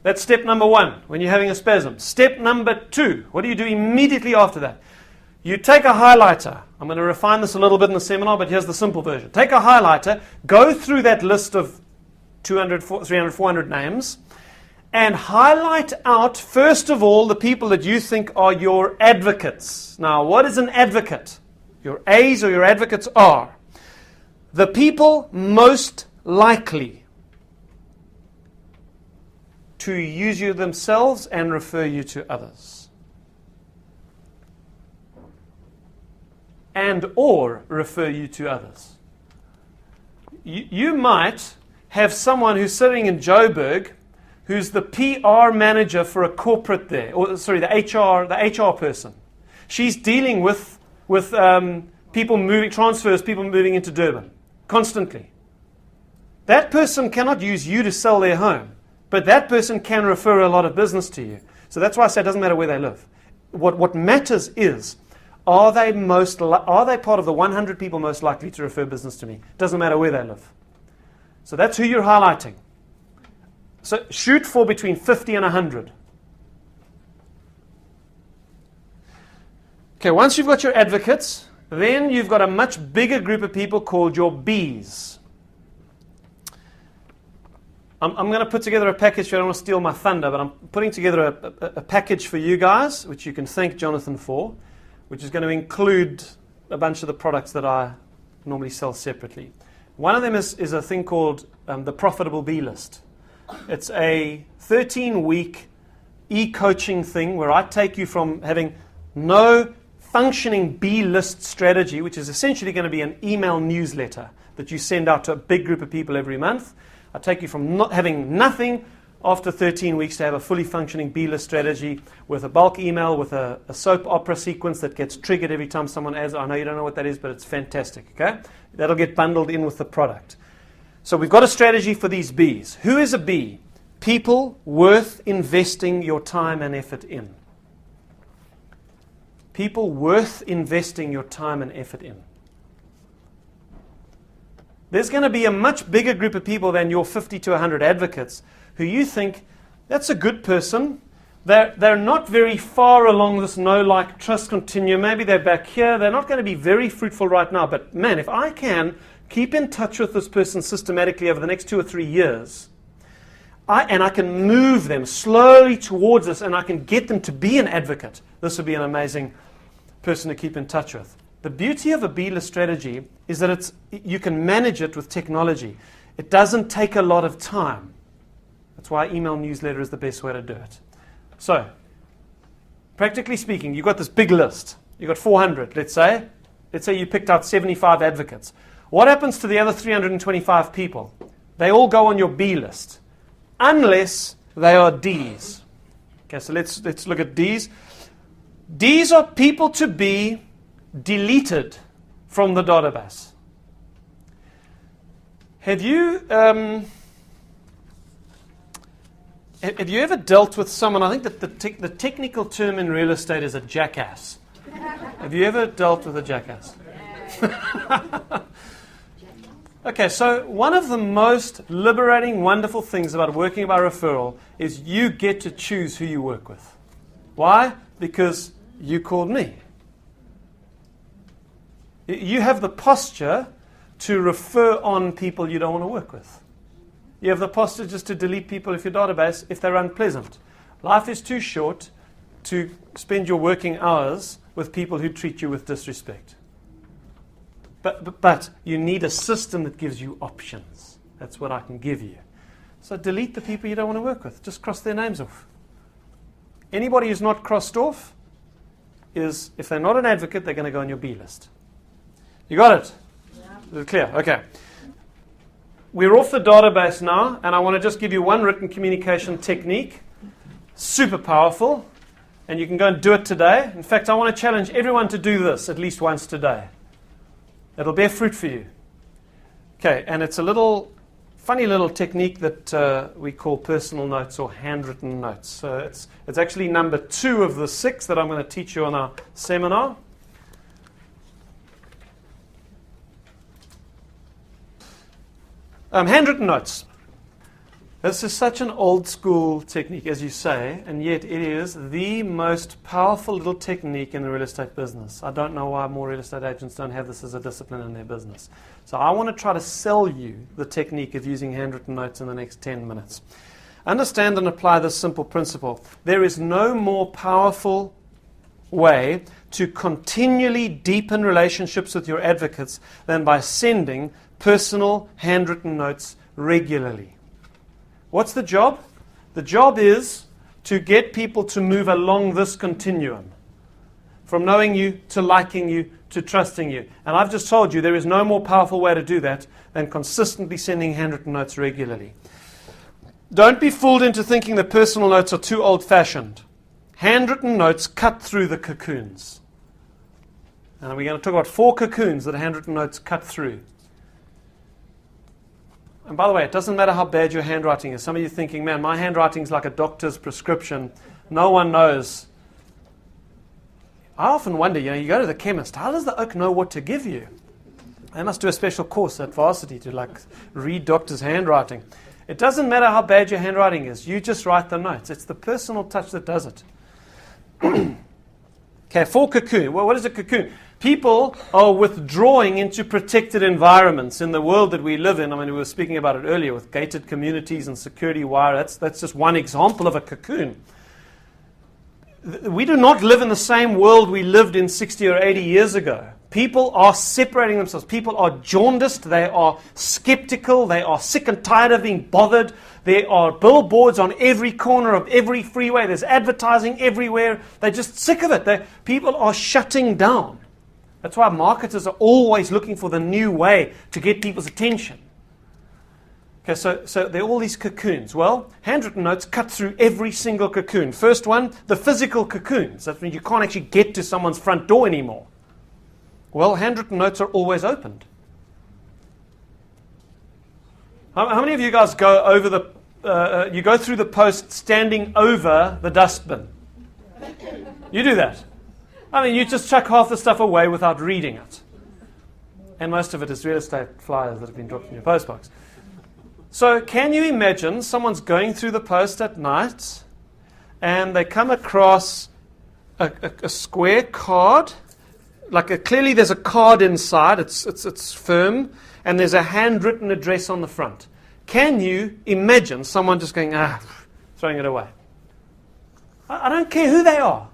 S1: That's step number 1 when you're having a spasm. Step number 2, what do you do immediately after that? You take a highlighter. I'm going to refine this a little bit in the seminar, but here's the simple version. Take a highlighter, go through that list of 200, 300, 400 names, and highlight out, first of all, the people that you think are your advocates. Now, what is an advocate? Your A's or your advocates are the people most likely to use you themselves and refer you to others. And or refer you to others. You might have someone who's sitting in Joburg who's the PR manager for a corporate there, or sorry, the HR person. She's dealing with people moving, transfers, people moving into Durban constantly. That person cannot use you to sell their home, but that person can refer a lot of business to you. So that's why I say it doesn't matter where they live. What matters is, are they part of the 100 people most likely to refer business to me? Doesn't matter where they live. So that's who you're highlighting. So shoot for between 50 and 100. Okay, once you've got your advocates, then you've got a much bigger group of people called your Bs. I'm going to put together a package. I don't want to steal my thunder, but I'm putting together a package for you guys, which you can thank Jonathan for, which is going to include a bunch of the products that I normally sell separately. One of them is a thing called the Profitable B list. It's a 13-week e-coaching thing where I take you from having no functioning B-list strategy, which is essentially going to be an email newsletter that you send out to a big group of people every month. I take you from not having nothing after 13 weeks to have a fully functioning B-list strategy with a bulk email, with a soap opera sequence that gets triggered every time someone adds. I know you don't know what that is, but it's fantastic. Okay, that'll get bundled in with the product. So we've got a strategy for these Bs. Who is a B? People worth investing your time and effort in. People worth investing your time and effort in. There's going to be a much bigger group of people than your 50 to 100 advocates who you think, that's a good person. They're not very far along this know, like, trust continuum. Maybe they're back here. They're not going to be very fruitful right now. But man, if I can keep in touch with this person systematically over the next 2 or 3 years, I can move them slowly towards us, and I can get them to be an advocate, this would be an amazing person to keep in touch with. The beauty of a B-list strategy is that you can manage it with technology. It doesn't take a lot of time. That's why email newsletter is the best way to do it. So, practically speaking, you've got this big list. You've got 400, let's say. Let's say you picked out 75 advocates. What happens to the other 325 people? They all go on your B list, unless they are Ds. Okay, so let's look at Ds. Ds are people to be deleted from the database. Have you ever dealt with someone? I think that the technical term in real estate is a jackass. Have you ever dealt with a jackass? Okay, so one of the most liberating, wonderful things about working by referral is you get to choose who you work with. Why? Because you called me. You have the posture to refer on people you don't want to work with. You have the posture just to delete people off your database if they're unpleasant. Life is too short to spend your working hours with people who treat you with disrespect. But you need a system that gives you options. That's what I can give you. So delete the people you don't want to work with. Just cross their names off. Anybody who's not crossed off is, if they're not an advocate, they're going to go on your B list. You got it? Yeah. Is it clear? Okay. We're off the database now, and I want to just give you one written communication technique. Super powerful. And you can go and do it today. In fact, I want to challenge everyone to do this at least once today. It'll bear fruit for you. Okay, and it's a funny little technique that we call personal notes or handwritten notes. So it's actually number 2 of the 6 that I'm going to teach you on our seminar. Handwritten notes. This is such an old school technique, as you say, and yet it is the most powerful little technique in the real estate business. I don't know why more real estate agents don't have this as a discipline in their business. So I want to try to sell you the technique of using handwritten notes in the next 10 minutes. Understand and apply this simple principle. There is no more powerful way to continually deepen relationships with your advocates than by sending personal handwritten notes regularly. What's the job? The job is to get people to move along this continuum, from knowing you to liking you to trusting you. And I've just told you there is no more powerful way to do that than consistently sending handwritten notes regularly. Don't be fooled into thinking that personal notes are too old-fashioned. Handwritten notes cut through the cocoons. And we're going to talk about 4 cocoons that handwritten notes cut through. And by the way, it doesn't matter how bad your handwriting is. Some of you are thinking, man, my handwriting's like a doctor's prescription. No one knows. I often wonder, you go to the chemist, how does the oak know what to give you? They must do a special course at varsity to read doctors' handwriting. It doesn't matter how bad your handwriting is. You just write the notes. It's the personal touch that does it. Okay, 4 cocoon. Well, what is a cocoon? People are withdrawing into protected environments in the world that we live in. I mean, we were speaking about it earlier with gated communities and security wire. That's just one example of a cocoon. We do not live in the same world we lived in 60 or 80 years ago. People are separating themselves. People are jaundiced. They are skeptical. They are sick and tired of being bothered. There are billboards on every corner of every freeway. There's advertising everywhere. They're just sick of it. People are shutting down. That's why marketers are always looking for the new way to get people's attention. Okay, so there are all these cocoons. Well, handwritten notes cut through every single cocoon. First one, the physical cocoons. That means you can't actually get to someone's front door anymore. Well, handwritten notes are always opened. How many of you guys go over you go through the post standing over the dustbin? You do that. I mean, you just chuck half the stuff away without reading it. And most of it is real estate flyers that have been dropped in your postbox. So can you imagine someone's going through the post at night and they come across a square card, clearly there's a card inside, it's firm, and there's a handwritten address on the front. Can you imagine someone just going, throwing it away? I don't care who they are.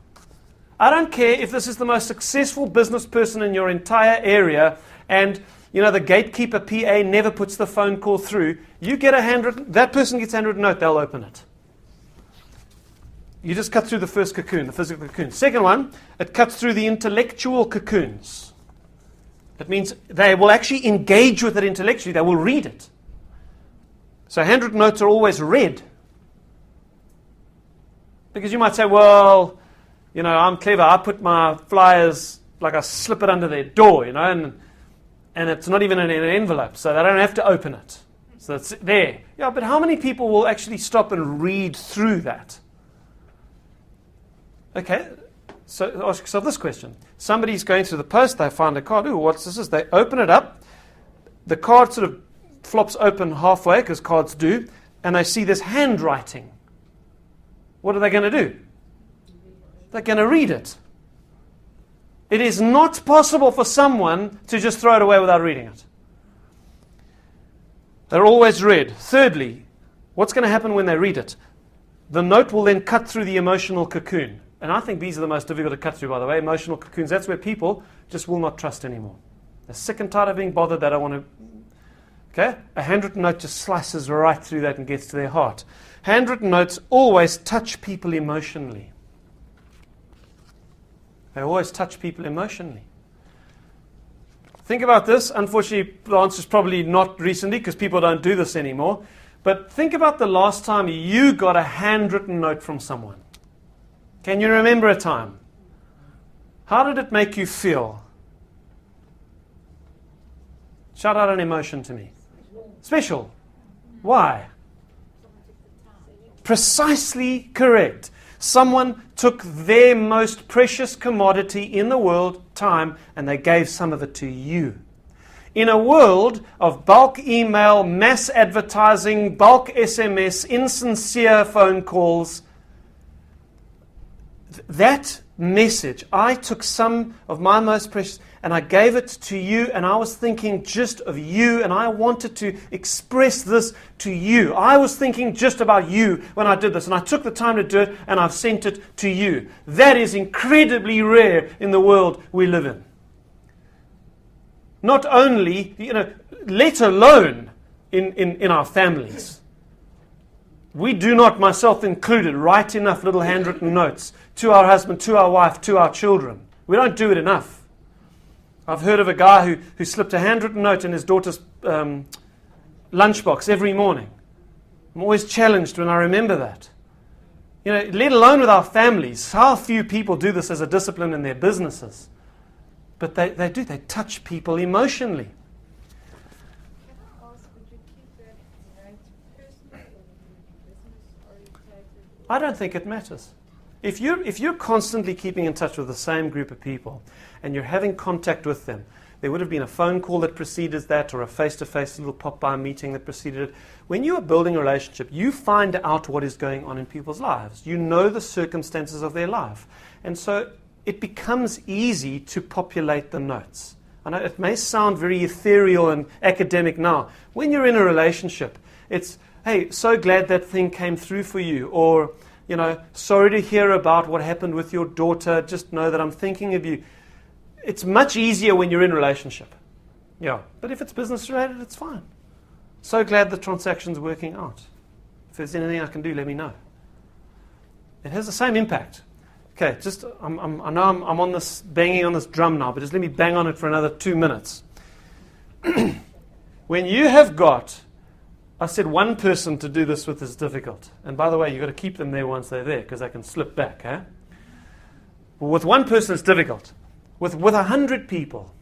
S1: I don't care if this is the most successful business person in your entire area and the gatekeeper PA never puts the phone call through. You get that person gets a handwritten note, they'll open it. You just cut through the first cocoon, the physical cocoon. Second one, it cuts through the intellectual cocoons. That means they will actually engage with it intellectually. They will read it. So handwritten notes are always read. Because you might say, well, I'm clever. I put my flyers, I slip it under their door, and it's not even in an envelope, so they don't have to open it. So it's there. Yeah, but how many people will actually stop and read through that? Okay, so ask yourself this question. Somebody's going through the post, they find a card. Ooh, what's this? They open it up. The card sort of flops open halfway, because cards do, and they see this handwriting. What are they going to do? They're going to read it. It is not possible for someone to just throw it away without reading it. They're always read. Thirdly, what's going to happen when they read it? The note will then cut through the emotional cocoon. And I think these are the most difficult to cut through, by the way. Emotional cocoons, that's where people just will not trust anymore. They're sick and tired of being bothered. They don't want to... Okay? A handwritten note just slices right through that and gets to their heart. Handwritten notes always touch people emotionally. They always touch people emotionally. Think about this. Unfortunately, the answer is probably not recently because people don't do this anymore. But think about the last time you got a handwritten note from someone. Can you remember a time? How did it make you feel? Shout out an emotion to me. Special. Why? Precisely correct. Someone took their most precious commodity in the world, time, and they gave some of it to you. In a world of bulk email, mass advertising, bulk SMS, insincere phone calls, that message, I took some of my most precious and I gave it to you, and I was thinking just of you, and I wanted to express this to you. I was thinking just about you when I did this, and I took the time to do it, and I've sent it to you. That is incredibly rare in the world we live in. Not only, let alone in our families. We do not, myself included, write enough little handwritten notes to our husband, to our wife, to our children. We don't do it enough. I've heard of a guy who slipped a handwritten note in his daughter's lunchbox every morning. I'm always challenged when I remember that. Let alone with our families. How few people do this as a discipline in their businesses. But they do. They touch people emotionally.
S3: Can I ask, would you keep that note personal or business oriented?
S1: I don't think it matters. If you're constantly keeping in touch with the same group of people and you're having contact with them, there would have been a phone call that preceded that or a face-to-face little pop-by meeting that preceded it. When you are building a relationship, you find out what is going on in people's lives. You know the circumstances of their life. And so it becomes easy to populate the notes. I know it may sound very ethereal and academic now. When you're in a relationship, it's, hey, so glad that thing came through for you, or sorry to hear about what happened with your daughter. Just know that I'm thinking of you. It's much easier when you're in relationship. Yeah. But if it's business related, it's fine. So glad the transaction's working out. If there's anything I can do, let me know. It has the same impact. Okay, I know I'm on this, banging on this drum now, but just let me bang on it for another 2 minutes. When you have got, I said one person to do this with is difficult. And by the way, you've got to keep them there once they're there, because they can slip back. Eh? Well, with one person, it's difficult. With 100 people,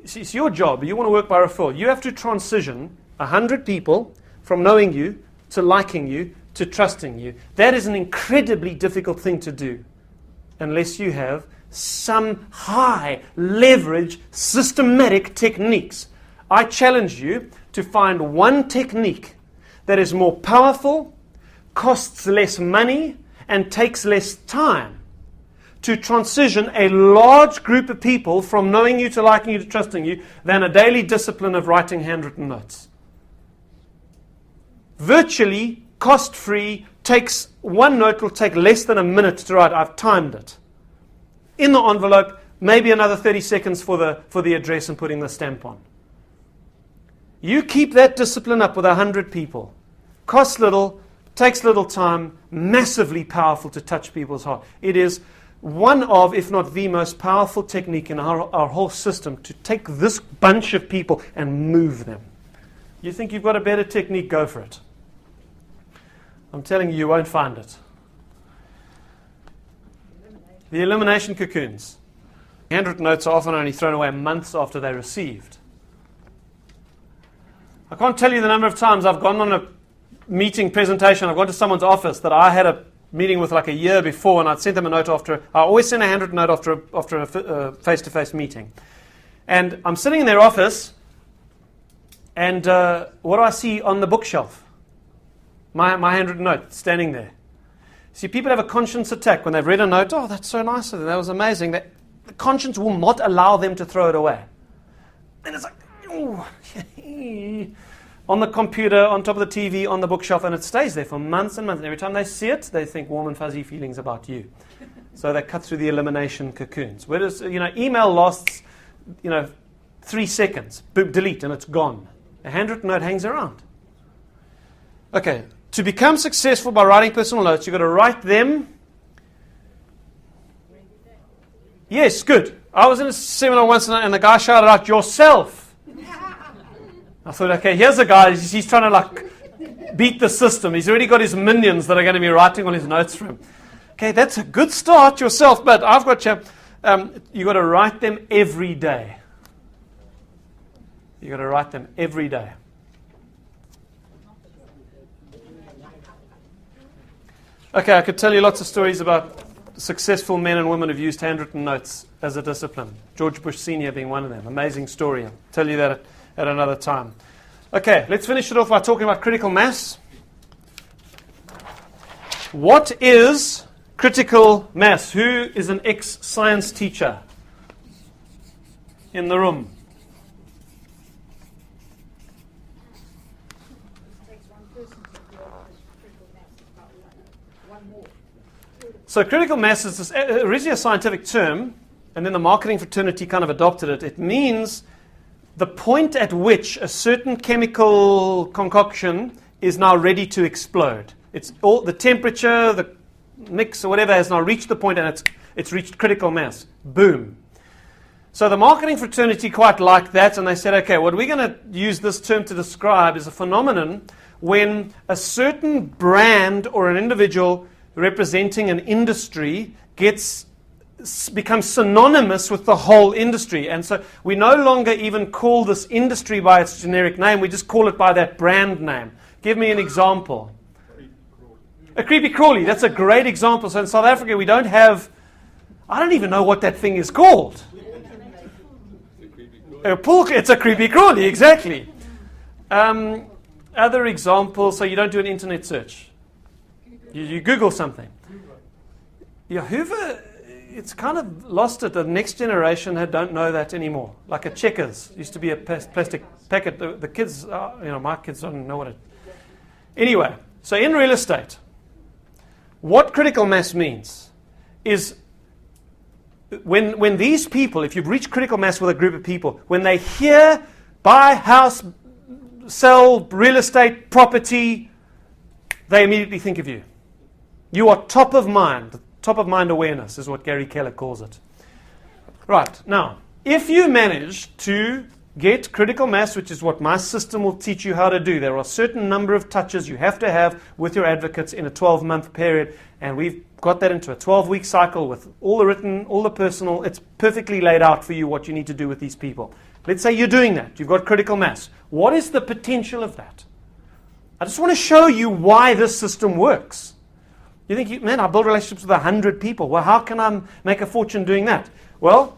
S1: it's your job. You want to work by referral. You have to transition 100 people from knowing you to liking you to trusting you. That is an incredibly difficult thing to do unless you have some high leverage systematic techniques. I challenge you to find one technique that is more powerful, costs less money, and takes less time to transition a large group of people from knowing you to liking you to trusting you than a daily discipline of writing handwritten notes. Virtually cost-free, takes one note will take less than a minute to write. I've timed it. In the envelope, maybe another 30 seconds for the address and putting the stamp on. You keep that discipline up with 100 people. Costs little, takes little time, massively powerful to touch people's heart. It is one of, if not the most powerful technique in our whole system to take this bunch of people and move them. You think you've got a better technique, go for it. I'm telling you, you won't find it. The elimination cocoons. Handwritten notes are often only thrown away months after they're received. I can't tell you the number of times I've gone on a meeting presentation, I've gone to someone's office that I had a meeting with like a year before, and I'd sent them a note after. I always send a handwritten note after a face-to-face meeting. And I'm sitting in their office, and what do I see on the bookshelf? My handwritten note standing there. See, people have a conscience attack when they've read a note. Oh, that's so nice of them. That was amazing. The conscience will not allow them to throw it away. And it's like, ooh, on the computer, on top of the TV, on the bookshelf, and it stays there for months and months. And every time they see it, they think warm and fuzzy feelings about you. So they cut through the elimination cocoons. Whereas, email lasts, 3 seconds. Boop, delete, and it's gone. A handwritten note hangs around. Okay. To become successful by writing personal notes, you've got to write them. Yes, good. I was in a seminar once and the guy shouted out, yourself. I thought, okay, here's a guy, he's trying to beat the system. He's already got his minions that are going to be writing all his notes for him. Okay, that's a good start, yourself, but I've got you've got to write them every day. You've got to write them every day. Okay, I could tell you lots of stories about successful men and women who've used handwritten notes as a discipline. George Bush Sr. being one of them. Amazing story. I'll tell you that at another time. Okay, let's finish it off by talking about critical mass. What is critical mass? Who is an ex-science teacher in the room? So critical mass is originally a scientific term, and then the marketing fraternity kind of adopted it. It means the point at which a certain chemical concoction is now ready to explode. It's all the temperature, the mix, or whatever has now reached the point, and it's reached critical mass. Boom. So the marketing fraternity quite liked that, and they said, okay, what we're going to use this term to describe is a phenomenon when a certain brand or an individual representing an industry becomes synonymous with the whole industry. And so we no longer even call this industry by its generic name, we just call it by that brand name. Give me an example. A creepy crawly, that's a great example. So in South Africa we don't have, I don't even know what that thing is called. It's a creepy crawly, exactly. Other examples, so you don't do an internet search. You Google something. Yeah, Hoover, it's kind of lost it. The next generation don't know that anymore. Like a Checkers used to be a plastic packet. The kids, my kids don't know what it. Anyway, so in real estate, what critical mass means is when these people, if you've reached critical mass with a group of people, when they hear buy house, sell real estate, property, they immediately think of you. You are top of mind. Top of mind awareness is what Gary Keller calls it. Right, now, if you manage to get critical mass, which is what my system will teach you how to do, there are a certain number of touches you have to have with your advocates in a 12-month period, and we've got that into a 12-week cycle with all the written, all the personal. It's perfectly laid out for you what you need to do with these people. Let's say you're doing that. You've got critical mass. What is the potential of that? I just want to show you why this system works. You think, man, I build relationships with 100 people. Well, how can I make a fortune doing that? Well,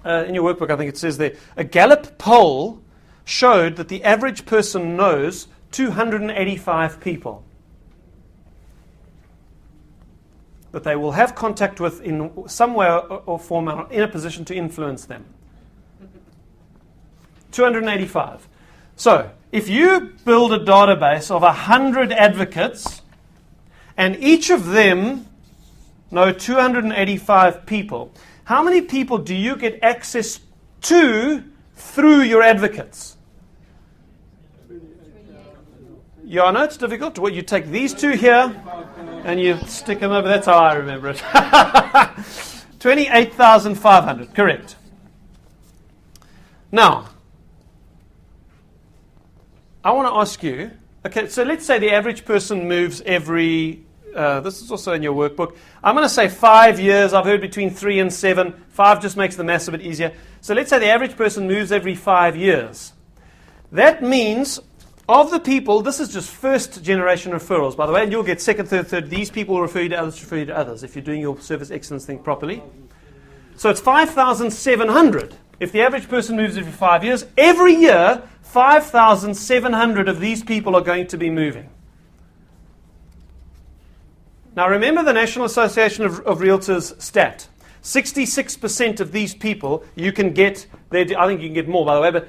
S1: in your workbook, I think it says there, a Gallup poll showed that the average person knows 285 people that they will have contact with in some way or form, in a position to influence them. 285. So, if you build a database of 100 advocates, and each of them know 285 people, how many people do you get access to through your advocates? Yeah, I know it's difficult. Well, you take these two here and you stick them over. That's how I remember it. 28,500, correct. Now, I want to ask you, okay, so let's say the average person moves every, this is also in your workbook. I'm going to say 5 years. I've heard between 3 and 7. 5 just makes the math a bit easier. So let's say the average person moves every 5 years. That means of the people, this is just first generation referrals, by the way, and you'll get second, third. These people will refer you to others, refer you to others, if you're doing your service excellence thing properly. So it's 5,700. If the average person moves every 5 years, every year, 5,700 of these people are going to be moving. Now remember the National Association of Realtors stat. 66% of these people you can get, I think you can get more by the way, but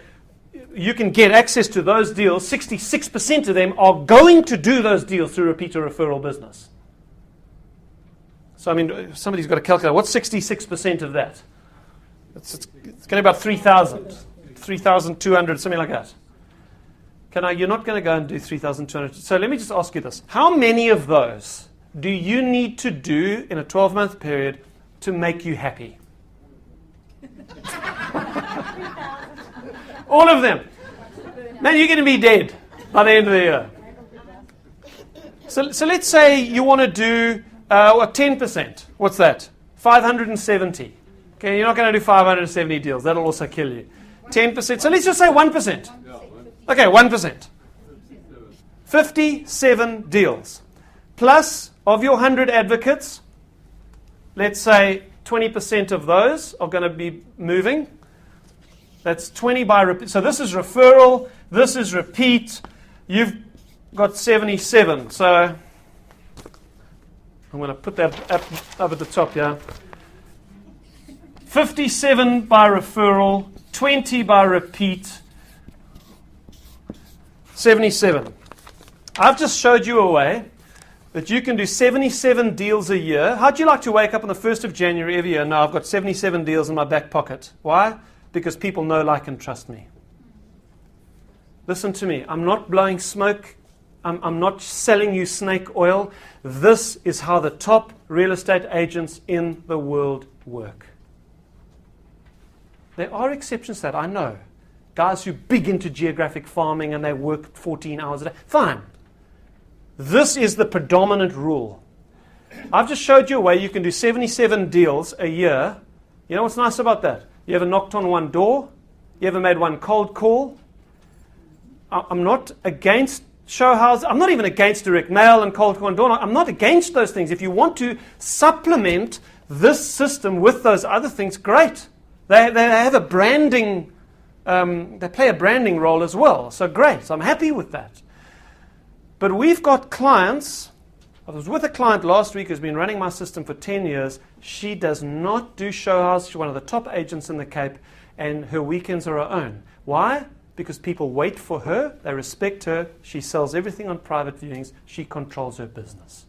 S1: you can get access to those deals. 66% of them are going to do those deals through repeat or referral business. So I mean, somebody's got to calculate. What's 66% of that? It's going to be about 3,000. 3,200, something like that. You're not going to go and do 3,200. So let me just ask you this. How many of those do you need to do in a 12-month period to make you happy? All of them. Man, you're going to be dead by the end of the year. So let's say you want to do 10%. What's that? 570. Okay, you're not going to do 570 deals. That'll also kill you. 10%. So let's just say 1%. Okay, 1%. 57 deals. Plus, of your 100 advocates, let's say 20% of those are going to be moving. That's 20 by repeat. So this is referral. This is repeat. You've got 77. So I'm going to put that up at the top here. 57 by referral, 20 by repeat, 77. I've just showed you a way that you can do 77 deals a year. How'd you like to wake up on the 1st of January every year? Now I've got 77 deals in my back pocket. Why? Because people know, like, and trust me. Listen to me. I'm not blowing smoke. I'm not selling you snake oil. This is how the top real estate agents in the world work. There are exceptions to that, I know. Guys who are big into geographic farming and they work 14 hours a day. Fine. This is the predominant rule. I've just showed you a way you can do 77 deals a year. You know what's nice about that? You ever knocked on one door? You ever made one cold call? I'm not against show houses. I'm not even against direct mail and cold call and door. I'm not against those things. If you want to supplement this system with those other things, great. They have a branding, they play a branding role as well. So great, I'm happy with that. But we've got clients. I was with a client last week who's been running my system for 10 years. She does not do show house. She's one of the top agents in the Cape, and her weekends are her own. Why? Because people wait for her, they respect her, she sells everything on private viewings, she controls her business.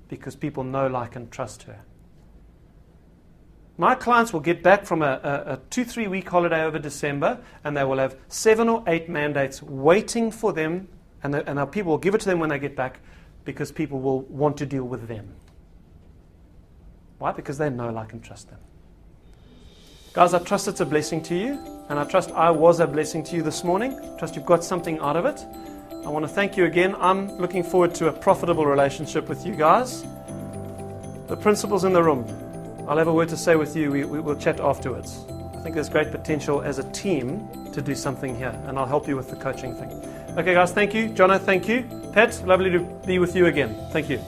S1: Because people know, like, and trust her. My clients will get back from a 2-3 week holiday over December, and they will have 7 or 8 mandates waiting for them, and our people will give it to them when they get back, because people will want to deal with them. Why? Because they know, like, and trust them. Guys, I trust it's a blessing to you, and I trust I was a blessing to you this morning. I trust you've got something out of it. I want to thank you again. I'm looking forward to a profitable relationship with you guys. The principals in the room, I'll have a word to say with you. We will chat afterwards. I think there's great potential as a team to do something here, and I'll help you with the coaching thing. Okay, guys, thank you. Jono, thank you. Pat, lovely to be with you again. Thank you.